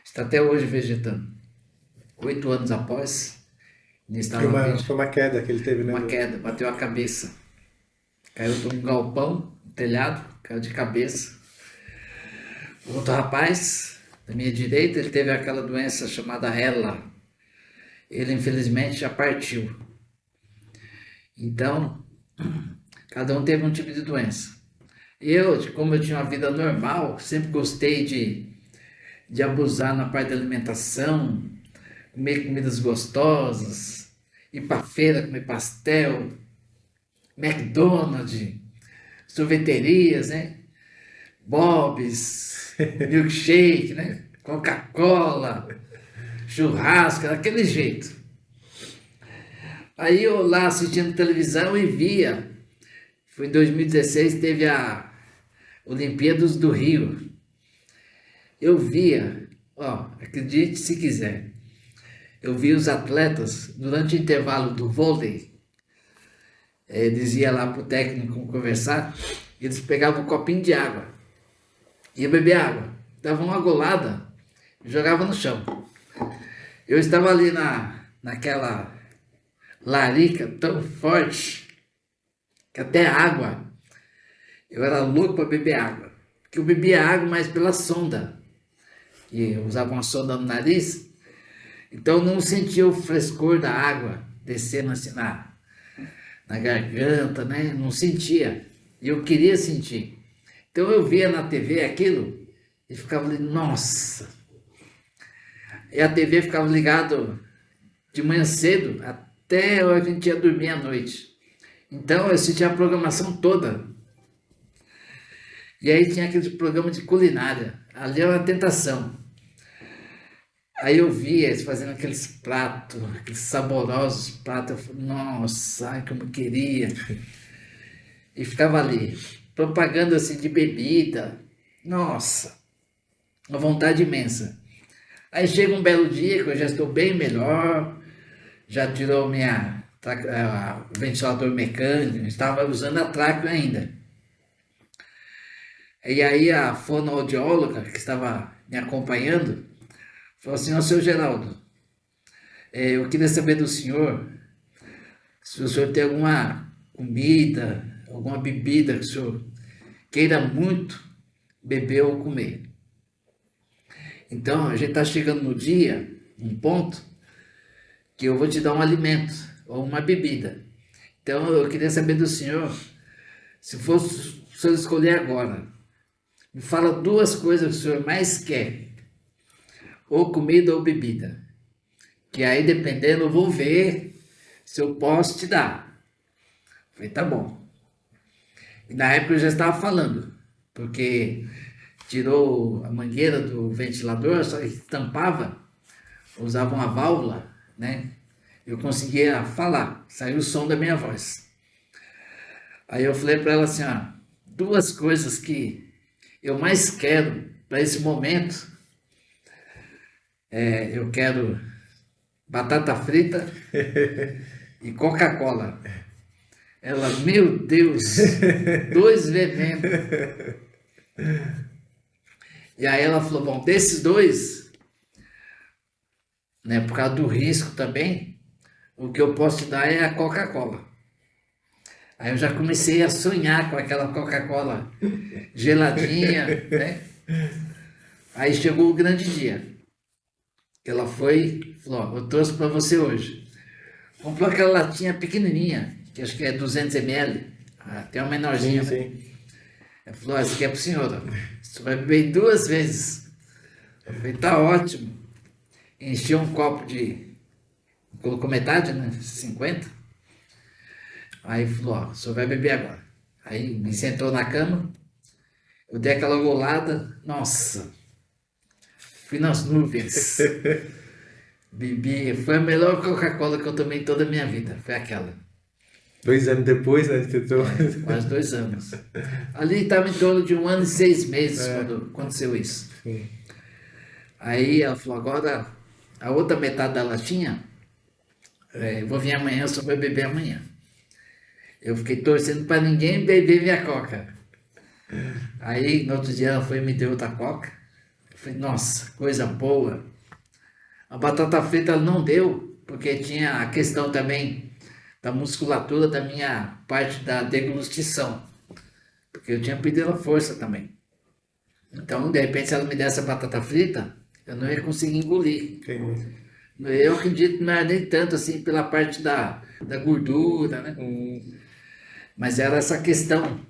está até hoje vegetando. 8 anos após, ele estava Foi uma queda que ele teve, né? uma queda, bateu a cabeça. Caiu por um galpão, um telhado, caiu de cabeça. O outro rapaz, da minha direita, ele teve aquela doença chamada ELA. Ele, infelizmente, já partiu. Então, cada um teve um tipo de doença. Eu, como eu tinha uma vida normal, sempre gostei de abusar na parte da alimentação, comer comidas gostosas, ir para feira comer pastel, McDonald's, sorveterias, né? Bob's, milkshake, né? Coca-Cola, churrasco, daquele jeito. Aí eu lá assistindo televisão e via, foi em 2016, teve a Olimpíadas do Rio. Eu via, acredite se quiser, eu via os atletas, durante o intervalo do vôlei, eles iam lá para o técnico conversar, eles pegavam um copinho de água, ia beber água, davam uma golada e jogavam no chão. Eu estava ali naquela larica tão forte, que até água, eu era louco para beber água, porque eu bebia água, mas pela sonda, e eu usava uma sonda no nariz, Então não sentia o frescor da água descendo assim na garganta, né? Não sentia. E eu queria sentir. Então eu via na TV aquilo e ficava ali, nossa. E a TV ficava ligado de manhã cedo até a gente ia dormir à noite. Então eu assistia a programação toda. E aí tinha aquele programa de culinária. Ali era uma tentação. Aí eu via eles fazendo aqueles pratos, aqueles saborosos pratos. Eu falei, nossa, ai, como eu queria. E ficava ali, propaganda assim de bebida. Nossa, uma vontade imensa. Aí chega um belo dia que eu já estou bem melhor, já tirou o ventilador mecânico, estava usando a tráqueo ainda. E aí a fonoaudióloga que estava me acompanhando falou assim, ó, seu Geraldo, eu queria saber do senhor se o senhor tem alguma comida, alguma bebida que o senhor queira muito beber ou comer. Então, a gente está chegando no dia, um ponto, que eu vou te dar um alimento ou uma bebida. Então, eu queria saber do senhor, se fosse o senhor escolher agora, me fala duas coisas que o senhor mais quer, ou comida ou bebida. Que aí, dependendo, eu vou ver se eu posso te dar. Eu falei, tá bom. E na época eu já estava falando, porque tirou a mangueira do ventilador, só que tampava, usava uma válvula, né? Eu conseguia falar, saiu o som da minha voz. Aí eu falei para ela assim, ó, duas coisas que eu mais quero para esse momento, eu quero batata frita e Coca-Cola. Ela, meu Deus, dois venenos. E aí ela falou, bom, desses dois, né, por causa do risco também, o que eu posso te dar é a Coca-Cola. Aí eu já comecei a sonhar com aquela Coca-Cola geladinha, né? Aí chegou o grande dia. Ela foi e falou, ó, eu trouxe para você hoje. Comprou aquela latinha pequenininha, que acho que é 200 ml, tem uma menorzinha. Sim, né? sim. Ela falou, ó, isso aqui é para senhora, você vai beber 2 vezes. Eu falei, tá ótimo. Enchi um copo colocou metade, né, 50. Aí falou, ó, o senhor vai beber agora. Aí me sentou na cama, eu dei aquela golada, nossa, fui nas nuvens. Bebi, foi a melhor Coca-Cola que eu tomei em toda a minha vida, foi aquela. 2 anos depois, né? Tentou... Quase 2 anos. Ali estava em torno de 1 ano e 6 meses quando aconteceu isso. Sim. Aí ela falou, agora a outra metade da latinha, eu vou vir amanhã, eu só vou beber amanhã. Eu fiquei torcendo para ninguém beber minha coca. Aí no outro dia ela foi e me deu outra coca. Eu falei, nossa, coisa boa. A batata frita ela não deu, porque tinha a questão também da musculatura da minha parte da deglutição. Porque eu tinha perdido a força também. Então, de repente, se ela me desse a batata frita, eu não ia conseguir engolir. Entendi. Eu acredito que não era nem tanto assim pela parte da gordura, né? Mas era essa questão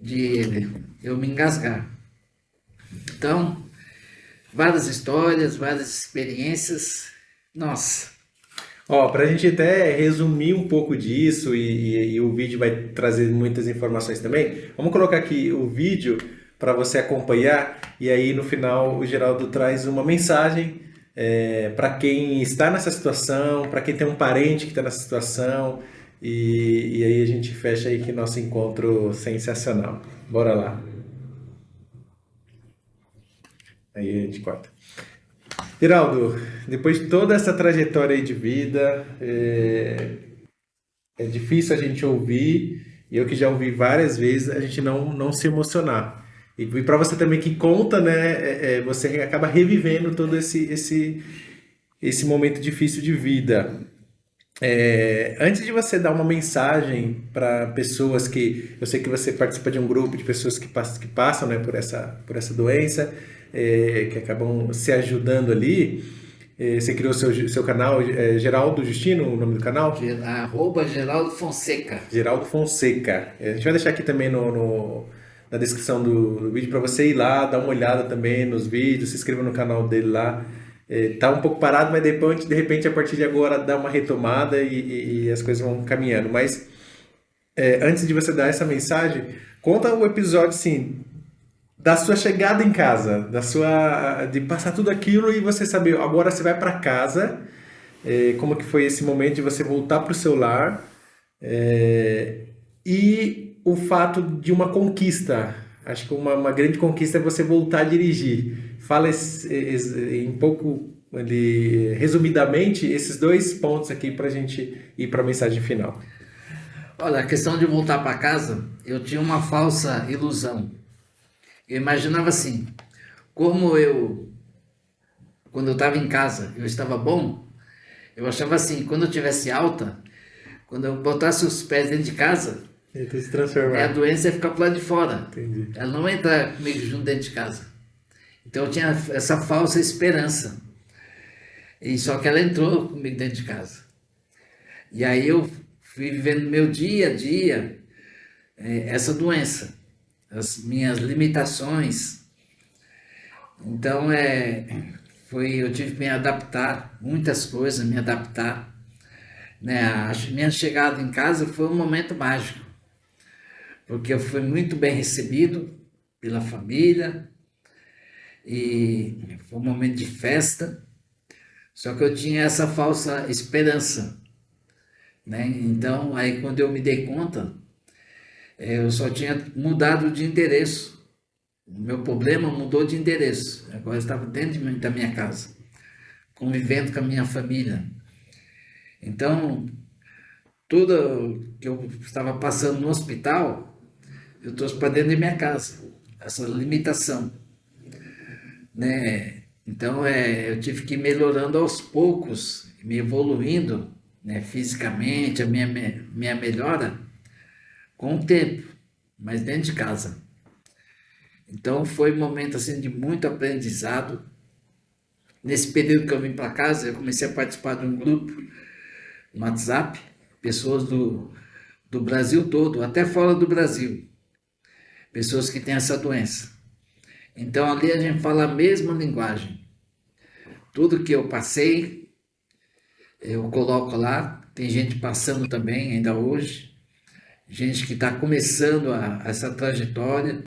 de eu me engasgar. Então, várias histórias, várias experiências. Nossa, Ó, para a gente até resumir um pouco disso e o vídeo vai trazer muitas informações também, vamos colocar aqui o vídeo para você acompanhar e aí no final o Geraldo traz uma mensagem para quem está nessa situação, para quem tem um parente que está nessa situação e aí a gente fecha aí que nosso encontro sensacional. Bora lá. Aí a gente corta. Geraldo, depois de toda essa trajetória aí de vida, é difícil a gente ouvir, e eu que já ouvi várias vezes, a gente não se emocionar. E para você também que conta, né, você acaba revivendo todo esse momento difícil de vida. Antes de você dar uma mensagem para pessoas que... Eu sei que você participa de um grupo de pessoas que passam, né, por essa doença, que acabam se ajudando ali. Você criou seu canal, Geraldo Justino, o nome do canal? Arroba Geraldo Fonseca. Geraldo Fonseca. A gente vai deixar aqui também na descrição do vídeo para você ir lá, dar uma olhada também nos vídeos, se inscreva no canal dele lá. Tá um pouco parado, mas depois, de repente, a partir de agora, dá uma retomada e as coisas vão caminhando. Mas antes de você dar essa mensagem, conta o episódio, assim, da sua chegada em casa, de passar tudo aquilo e você saber, agora você vai para casa, como que foi esse momento de você voltar para o seu lar, e o fato de uma conquista. Acho que uma grande conquista é você voltar a dirigir. Fala em pouco, resumidamente, esses dois pontos aqui para a gente ir para a mensagem final. Olha, a questão de voltar para casa, eu tinha uma falsa ilusão. Eu imaginava assim, quando eu estava em casa, eu estava bom, eu achava assim, quando eu tivesse alta, quando eu botasse os pés dentro de casa, Ele se transformar. a doença ia ficar pro lado de fora. Entendi. Ela não ia entrar comigo junto dentro de casa. Então eu tinha essa falsa esperança. E só que ela entrou comigo dentro de casa. E aí eu fui vivendo meu dia a dia essa doença, as minhas limitações. Então eu tive que me adaptar, muitas coisas, me adaptar. Né? A minha chegada em casa foi um momento mágico, porque eu fui muito bem recebido pela família e foi um momento de festa, só que eu tinha essa falsa esperança, né? Então, aí quando eu me dei conta, eu só tinha mudado de endereço, o meu problema mudou de endereço, agora eu estava dentro da minha casa, convivendo com a minha família. Então, tudo que eu estava passando no hospital, eu trouxe para dentro de minha casa, essa limitação, né? Então, eu tive que ir melhorando aos poucos, me evoluindo, né, fisicamente, a minha melhora com o tempo, mas dentro de casa. Então, foi um momento assim, de muito aprendizado. Nesse período que eu vim para casa, eu comecei a participar de um grupo no WhatsApp, pessoas do Brasil todo, até fora do Brasil, pessoas que têm essa doença. Então ali a gente fala a mesma linguagem. Tudo que eu passei, eu coloco lá. Tem gente passando também, ainda hoje, gente que está começando essa trajetória,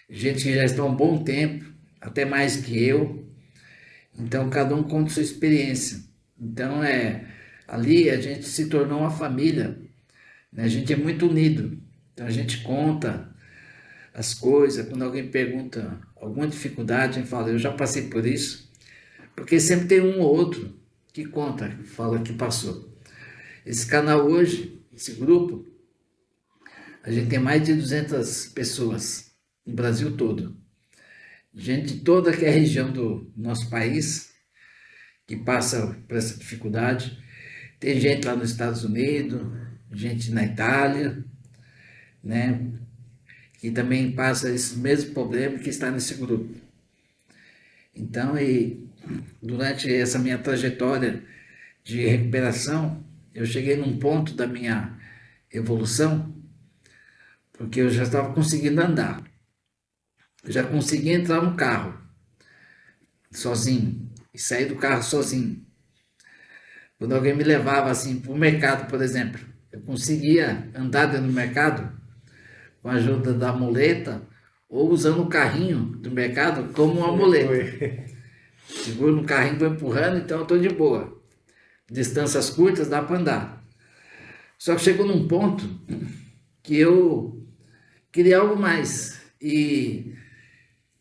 gente que já está há um bom tempo, até mais que eu. Então cada um conta sua experiência. Então ali a gente se tornou uma família, né? A gente é muito unido, então a gente conta as coisas. Quando alguém pergunta alguma dificuldade, a gente fala, eu já passei por isso, porque sempre tem um ou outro que conta, que fala que passou. Esse canal hoje, esse grupo, a gente tem mais de 200 pessoas no Brasil todo, gente de toda que é a região do nosso país que passa por essa dificuldade. Tem gente lá nos Estados Unidos, gente na Itália, né, que também passa esse mesmo problema, que está nesse grupo. Então, durante essa minha trajetória de recuperação, eu cheguei num ponto da minha evolução, porque eu já estava conseguindo andar, eu já conseguia entrar no carro sozinho e sair do carro sozinho. Quando alguém me levava assim para o mercado, por exemplo, eu conseguia andar dentro do mercado com a ajuda da muleta ou usando o carrinho do mercado como uma muleta. Seguro no carrinho, vou empurrando, então eu estou de boa. Distâncias curtas dá para andar. Só que chegou num ponto que eu queria algo mais e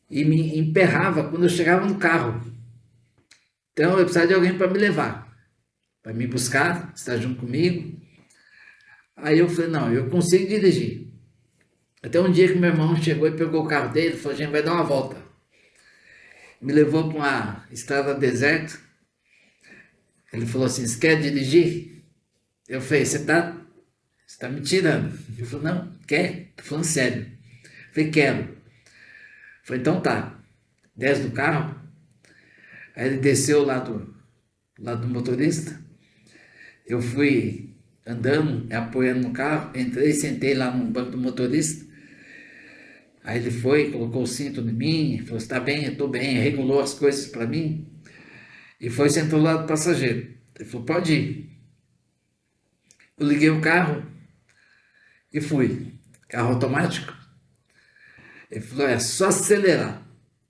me emperrava quando eu chegava no carro. Então eu precisava de alguém para me levar, para me buscar, estar junto comigo. Aí eu falei, não, eu consigo dirigir. Até um dia que meu irmão chegou e pegou o carro dele e falou, a gente vai dar uma volta. Me levou para uma estrada deserta. Ele falou assim, você quer dirigir? Eu falei, você tá me tirando. Ele falou, não, quer? Tô falando sério. Eu falei, quero. Eu falei, então tá. Desce do carro. Aí ele desceu lá lá do motorista. Eu fui andando, apoiando no carro, entrei, sentei lá no banco do motorista. Aí ele foi, colocou o cinto em mim, falou, está bem, eu estou bem, regulou as coisas para mim. E foi, sentou lá do passageiro. Ele falou, pode ir. Eu liguei o carro e fui. Carro automático. Ele falou, é só acelerar.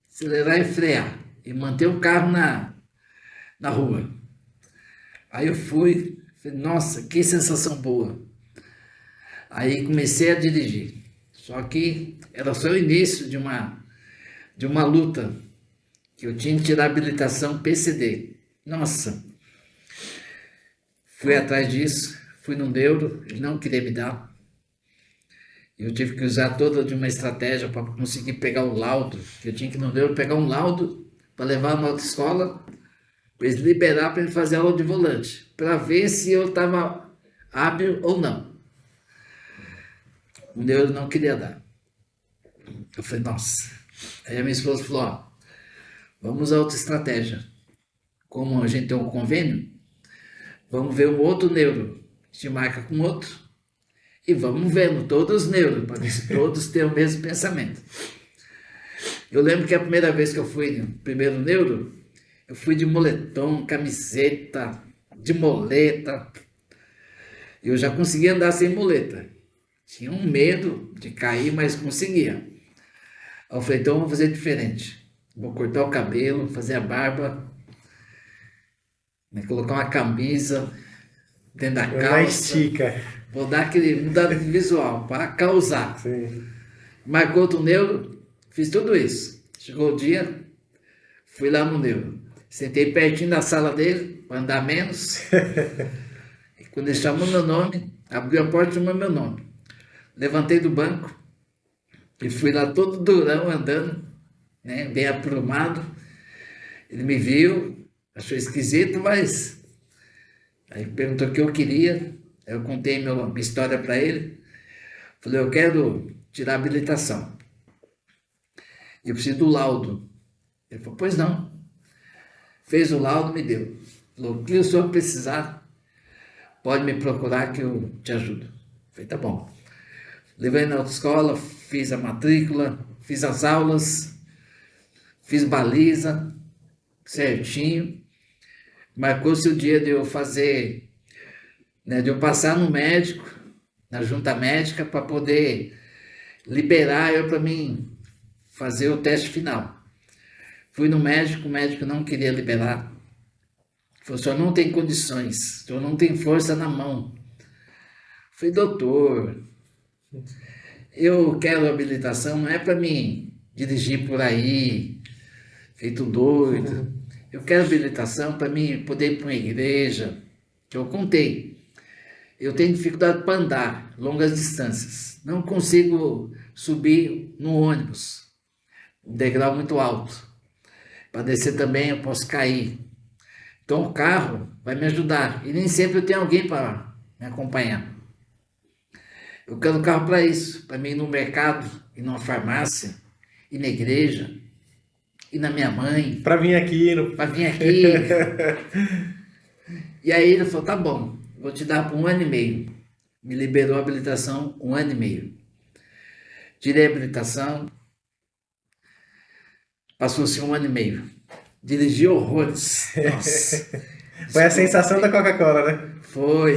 Acelerar e frear. E manter o carro na rua. Aí eu fui, falei, nossa, que sensação boa. Aí comecei a dirigir. Só que era só o início de uma luta, que eu tinha que tirar a habilitação PCD. Nossa, fui atrás disso, fui no neuro, ele não queria me dar. Eu tive que usar toda de uma estratégia para conseguir pegar o laudo. Eu tinha que ir no neuro pegar um laudo para levar na autoescola, para eles liberar para ele fazer aula de volante, para ver se eu estava hábil ou não. O neuro não queria dar. Eu falei, nossa. Aí a minha esposa falou, ó, vamos usar outra estratégia. Como a gente tem um convênio, vamos ver um outro neuro, te marca com outro, e vamos vendo todos os neuros, para ver se todos têm o mesmo pensamento. Eu lembro que a primeira vez que eu fui no primeiro neuro, eu fui de moletom, camiseta, de moleta. Eu já conseguia andar sem moleta. Tinha um medo de cair, mas conseguia. Aí eu falei, então vamos fazer diferente. Vou cortar o cabelo, fazer a barba, né, colocar uma camisa dentro da calça. Mais estica. Vou dar aquele mudado de visual para causar. Sim. Marcou outro neuro, fiz tudo isso. Chegou o dia, fui lá no neuro. Sentei pertinho da sala dele, para andar menos. E quando ele chamou meu nome, abriu a porta e chamou meu nome. Levantei do banco e fui lá todo durão andando, né, bem aprumado. Ele me viu, achou esquisito, mas aí perguntou o que eu queria. Eu contei minha história para ele. Falei, eu quero tirar a habilitação. Eu preciso do laudo. Ele falou, pois não. Fez o laudo, me deu. Falou, o que o senhor precisar, pode me procurar que eu te ajudo. Falei, tá bom. Levei na autoescola, fiz a matrícula, fiz as aulas, fiz baliza, certinho. Marcou-se o dia de eu fazer, né, de eu passar no médico, na junta médica, para poder liberar eu para mim fazer o teste final. Fui no médico, o médico não queria liberar. Falou, o senhor não tem condições, o senhor não tem força na mão. Falei, doutor, eu quero habilitação, não é para mim dirigir por aí, feito doido. Eu quero habilitação para mim poder ir para uma igreja. Eu contei. Eu tenho dificuldade para andar longas distâncias. Não consigo subir no ônibus, um degrau muito alto. Para descer também eu posso cair. Então o carro vai me ajudar. E nem sempre eu tenho alguém para me acompanhar. Eu quero um carro para isso, para mim ir no mercado, ir numa farmácia, ir na igreja, ir na minha mãe. Para vir aqui. Para vir aqui. E aí ele falou, tá bom, vou te dar por 1 ano e meio. Me liberou a habilitação 1 ano e meio. Tirei a habilitação, passou-se 1 ano e meio. Dirigi horrores. Nossa. Foi a sensação da Coca-Cola, né? Foi.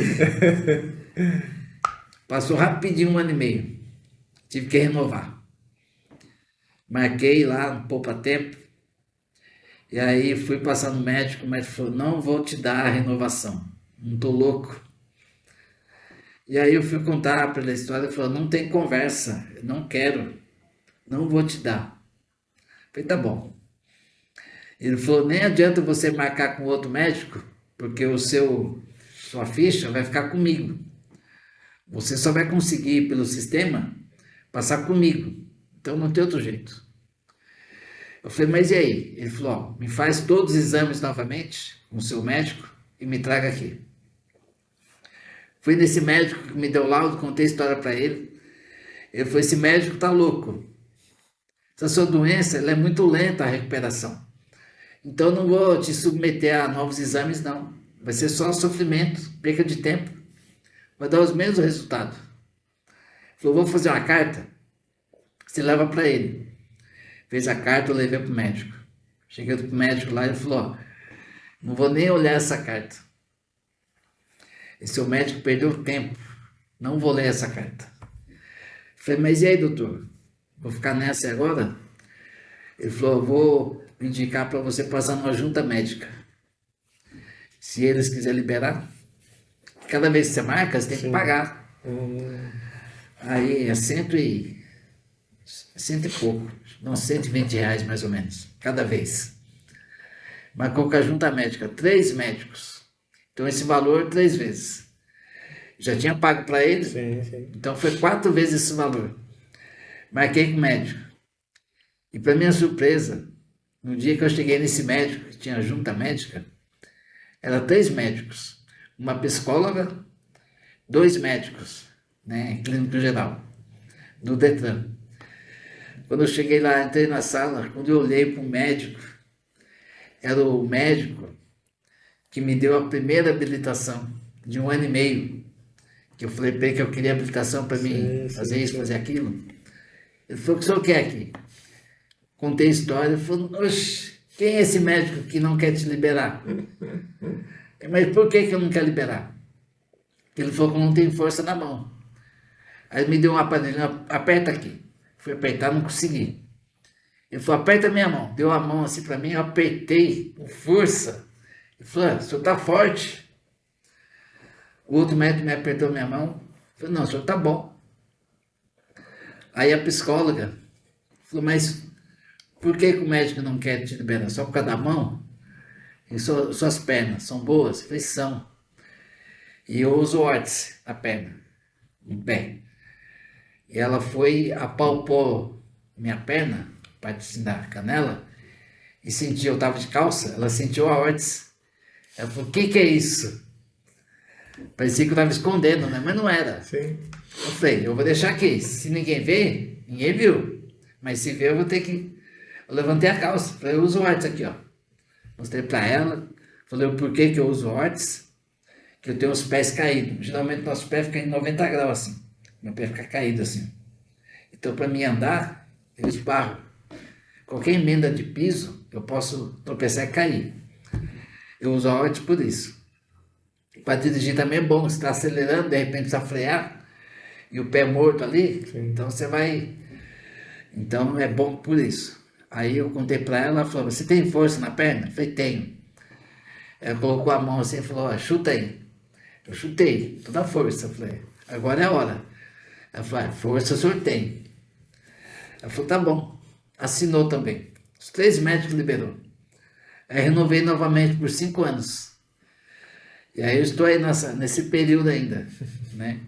Passou rapidinho 1 ano e meio. Tive que renovar. Marquei lá no poupa-tempo. E aí fui passar no médico, o médico falou, não vou te dar a renovação. Não tô louco. E aí eu fui contar pela história, ele falou, não tem conversa, eu não quero, não vou te dar. Falei, tá bom. Ele falou, nem adianta você marcar com outro médico, porque sua ficha vai ficar comigo. Você só vai conseguir, pelo sistema, passar comigo. Então não tem outro jeito. Eu falei, mas e aí? Ele falou, ó, me faz todos os exames novamente com o seu médico e me traga aqui. Fui nesse médico que me deu o laudo, contei a história para ele. Ele falou, esse médico tá louco. Essa sua doença ela é muito lenta a recuperação. Então não vou te submeter a novos exames, não. Vai ser só sofrimento, perca de tempo. Vai dar os mesmos resultados. Falou, vou fazer uma carta, você leva para ele. Fez a carta, eu levei para o médico. Cheguei para o médico lá e ele falou, ó, não vou nem olhar essa carta. Esse seu médico perdeu tempo, não vou ler essa carta. Falei, mas e aí, doutor? Vou ficar nessa agora? Ele falou, eu vou indicar para você passar numa junta médica. Se eles quiserem liberar, cada vez que você marca, você tem que pagar. Aí é cento e pouco, não, R$ 120 mais ou menos, cada vez. Marcou com a junta médica, 3 médicos. Então esse valor 3 vezes. Já tinha pago para ele, Sim. então foi 4 vezes esse valor. Marquei com o médico. E para minha surpresa, no dia que eu cheguei nesse médico, que tinha junta médica, eram 3 médicos. Uma psicóloga, 2 médicos, né, clínico geral, do Detran. Quando eu cheguei lá, entrei na sala, quando eu olhei para o médico, era o médico que me deu a primeira habilitação de 1 ano e meio, que eu falei para ele que eu queria habilitação para mim fazer isso, fazer aquilo. Ele falou, o que o senhor quer aqui? Contei a história, ele falou, oxe, quem é esse médico que não quer te liberar? Mas por que eu não quero liberar? Ele falou que eu não tenho força na mão. Aí ele me deu um aparelho, aperta aqui. Fui apertar, não consegui. Ele falou, aperta minha mão. Deu a mão assim para mim, eu apertei com força. Ele falou, o senhor tá forte. O outro médico me apertou minha mão. Eu falei, não, o senhor tá bom. Aí a psicóloga falou, mas por que o médico não quer te liberar? Só por causa da mão? E suas pernas são boas? Eu falei, são. E eu uso órtese na perna, no pé. E ela foi, apalpou minha perna, parte da canela, e sentiu, eu estava de calça, ela sentiu a órtese. Ela falou, o que é isso? Parecia que eu estava escondendo, né? Mas não era. Sim. Eu falei, eu vou deixar aqui, se ninguém vê, ninguém viu. Mas se ver, eu vou ter que... Eu levantei a calça, falei, eu uso órtese aqui, ó. Mostrei para ela, falei o porquê que eu uso órtese, que eu tenho os pés caídos. Geralmente nosso pé fica em 90 graus assim. Meu pé fica caído assim. Então, para mim andar, eu esbarro. Qualquer emenda de piso, eu posso tropeçar e cair. Eu uso a órtese por isso. Para dirigir também é bom, você está acelerando, de repente precisa frear, e o pé morto ali, então você vai... Então é bom por isso. Aí eu contei para ela, ela falou, você tem força na perna? Eu falei, tenho. Ela colocou a mão assim e falou, ó, chuta aí. Eu chutei, toda a força. Eu falei, agora é a hora. Ela falou, força o senhor tem. Ela falou, tá bom. Assinou também. Os 3 médicos liberou. Aí renovei novamente por 5 anos. E aí eu estou aí nesse período ainda, né?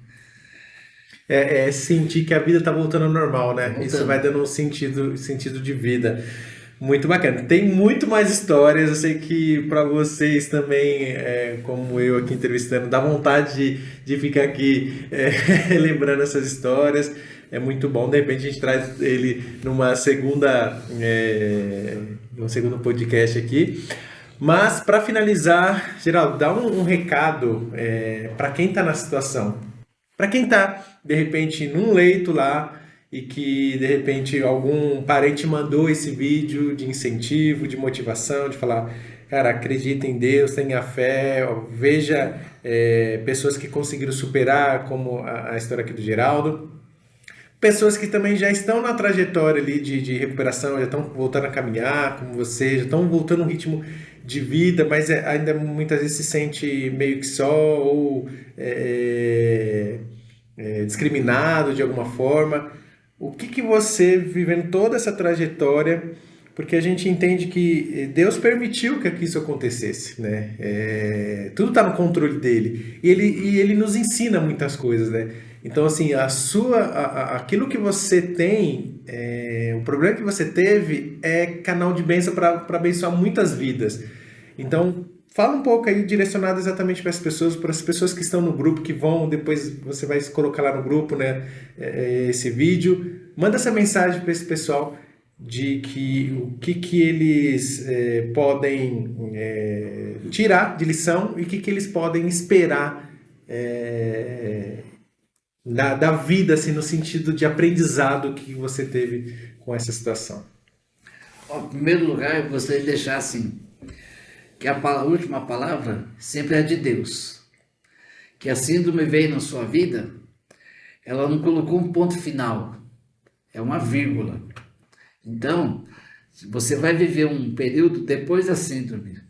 É sentir que a vida está voltando ao normal, né? Voltando. Isso vai dando um sentido de vida. Muito bacana. Tem muito mais histórias. Eu sei que para vocês também, como eu aqui entrevistando, dá vontade de ficar aqui lembrando essas histórias. É muito bom. De repente a gente traz ele num segundo podcast aqui. Mas para finalizar, Geraldo, dá um recado para quem está na situação. Para quem está, de repente, num leito lá e que, de repente, algum parente mandou esse vídeo de incentivo, de motivação, de falar, cara, acredita em Deus, tenha fé, veja pessoas que conseguiram superar, como a história aqui do Geraldo. Pessoas que também já estão na trajetória ali de recuperação, já estão voltando a caminhar, como você, já estão voltando a um ritmo de vida, mas ainda muitas vezes se sente meio que só ou discriminado de alguma forma. O que você, vivendo toda essa trajetória, porque a gente entende que Deus permitiu que isso acontecesse, né? Tudo está no controle dele e ele nos ensina muitas coisas, né? Então, assim, aquilo que você tem, o problema que você teve é canal de bênção para abençoar muitas vidas. Então, fala um pouco aí, direcionado exatamente para as pessoas que estão no grupo, que vão, depois você vai colocar lá no grupo, né, esse vídeo. Manda essa mensagem para esse pessoal de que o que eles podem tirar de lição e o que eles podem esperar da vida, assim, no sentido de aprendizado que você teve com essa situação. Ó, em primeiro lugar, eu gostaria de deixar assim, que a última palavra sempre é de Deus. Que a síndrome veio na sua vida, ela não colocou um ponto final, é uma vírgula. Então, você vai viver um período depois da síndrome,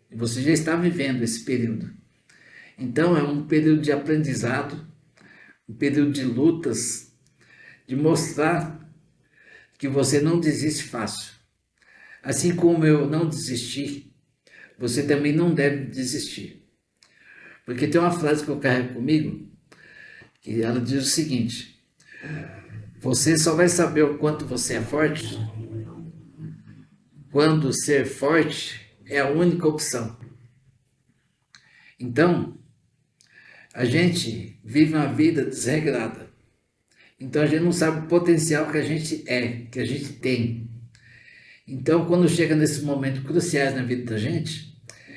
e você já está vivendo esse período. Então, é um período de aprendizado, um período de lutas, de mostrar que você não desiste fácil. Assim como eu não desisti, você também não deve desistir. Porque tem uma frase que eu carrego comigo, que ela diz o seguinte: você só vai saber o quanto você é forte quando ser forte é a única opção. Então, a gente vive uma vida desregrada. Então, a gente não sabe o potencial que a gente é, que a gente tem. Então, quando chega nesses momentos cruciais na vida da gente,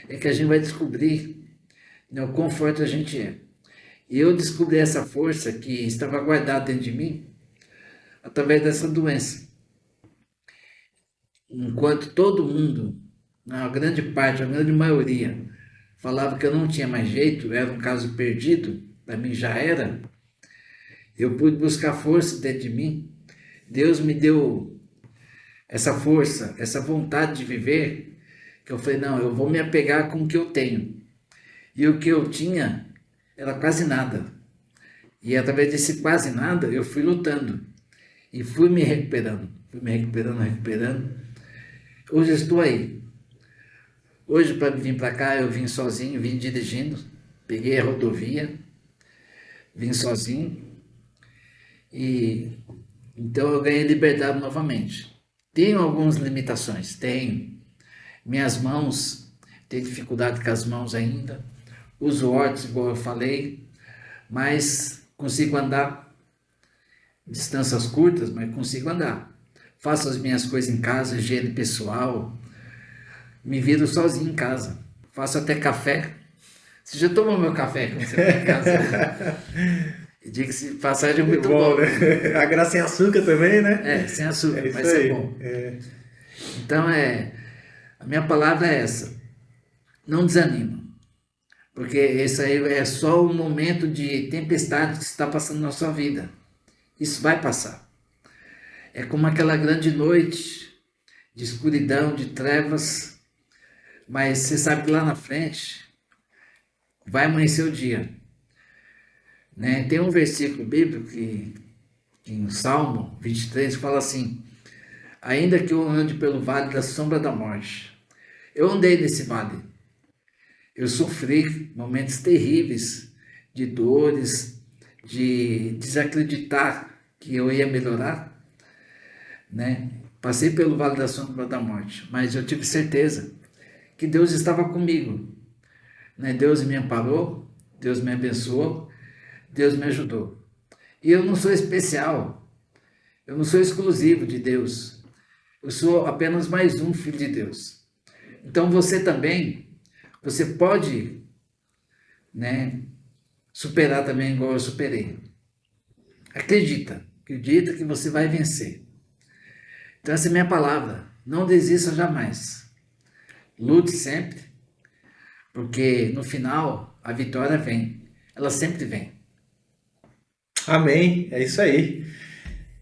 é que a gente vai descobrir, né, o quão forte a gente é. E eu descobri essa força que estava guardada dentro de mim através dessa doença. Enquanto todo mundo, a grande parte, a grande maioria, falava que eu não tinha mais jeito, era um caso perdido, para mim já era, eu pude buscar força dentro de mim. Deus me deu essa força, essa vontade de viver, que eu falei, não, eu vou me apegar com o que eu tenho. E o que eu tinha era quase nada. E através desse quase nada, eu fui lutando. E fui me recuperando. Recuperando. Hoje eu estou aí. Hoje, para vir para cá, eu vim sozinho, vim dirigindo. Peguei a rodovia, vim sozinho. E então eu ganhei liberdade novamente. Tenho algumas limitações, tenho. Minhas mãos, tenho dificuldade com as mãos ainda. Uso órtex, igual eu falei, mas consigo andar distâncias curtas, mas consigo andar. Faço as minhas coisas em casa, higiene pessoal, me viro sozinho em casa. Faço até café. Você já tomou meu café quando você vai em casa? E diga-se, passagem é muito bom. Né? A graça sem açúcar também, né? É, sem açúcar, isso mas aí. é bom. Então, a minha palavra é essa. Não desanima. Porque esse aí é só um momento de tempestade que está passando na sua vida. Isso vai passar. É como aquela grande noite de escuridão, de trevas, mas você sabe que lá na frente vai amanhecer o dia. Né? Tem um versículo bíblico que em Salmo 23 fala assim: ainda que eu ande pelo vale da sombra da morte, eu andei nesse vale, eu sofri momentos terríveis de dores, de desacreditar que eu ia melhorar, né? Passei pelo vale da sombra da morte, mas eu tive certeza que Deus estava comigo, né? Deus me amparou, Deus me abençoou, Deus me ajudou. E eu não sou especial, eu não sou exclusivo de Deus, eu sou apenas mais um filho de Deus. Então você também, você pode, né, superar também igual eu superei. Acredita que você vai vencer. Então essa é a minha palavra, não desista jamais. Lute sempre, porque no final a vitória vem, ela sempre vem. Amém, é isso aí.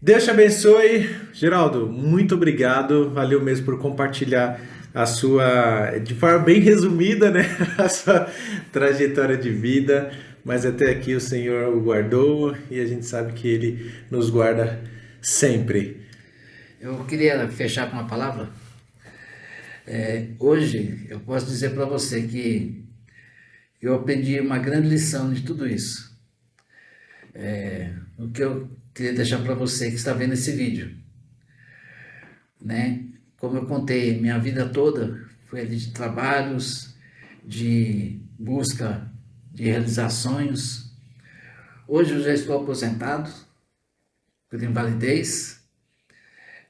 Deus te abençoe. Geraldo, muito obrigado. Valeu mesmo por compartilhar a sua, de forma bem resumida, né? A sua trajetória de vida. Mas até aqui o Senhor o guardou e a gente sabe que Ele nos guarda sempre. Eu queria fechar com uma palavra. Hoje eu posso dizer para você que eu aprendi uma grande lição de tudo isso. O que eu queria deixar para você que está vendo esse vídeo, né? Como eu contei, minha vida toda foi ali de trabalhos, de busca de realizar sonhos. Hoje eu já estou aposentado por invalidez,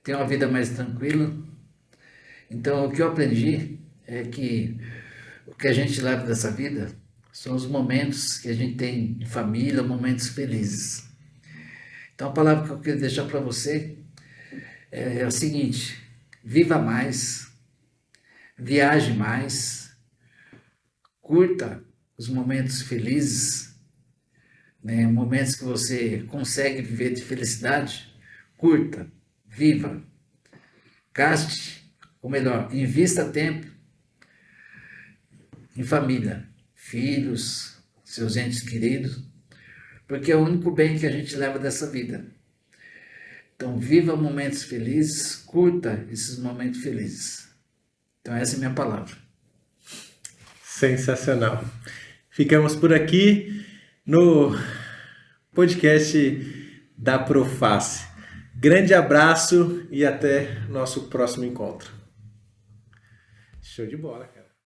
ter uma vida mais tranquila. Então, o que eu aprendi é que o que a gente leva dessa vida são os momentos que a gente tem em família, momentos felizes. Então, a palavra que eu queria deixar para você é o seguinte: viva mais, viaje mais, curta os momentos felizes, né? Momentos que você consegue viver de felicidade, curta, viva, gaste, ou melhor, invista tempo em família, filhos, seus entes queridos, porque é o único bem que a gente leva dessa vida. Então, viva momentos felizes, curta esses momentos felizes. Então, essa é a minha palavra. Sensacional. Ficamos por aqui no podcast da Proface. Grande abraço e até nosso próximo encontro. Show de bola, cara.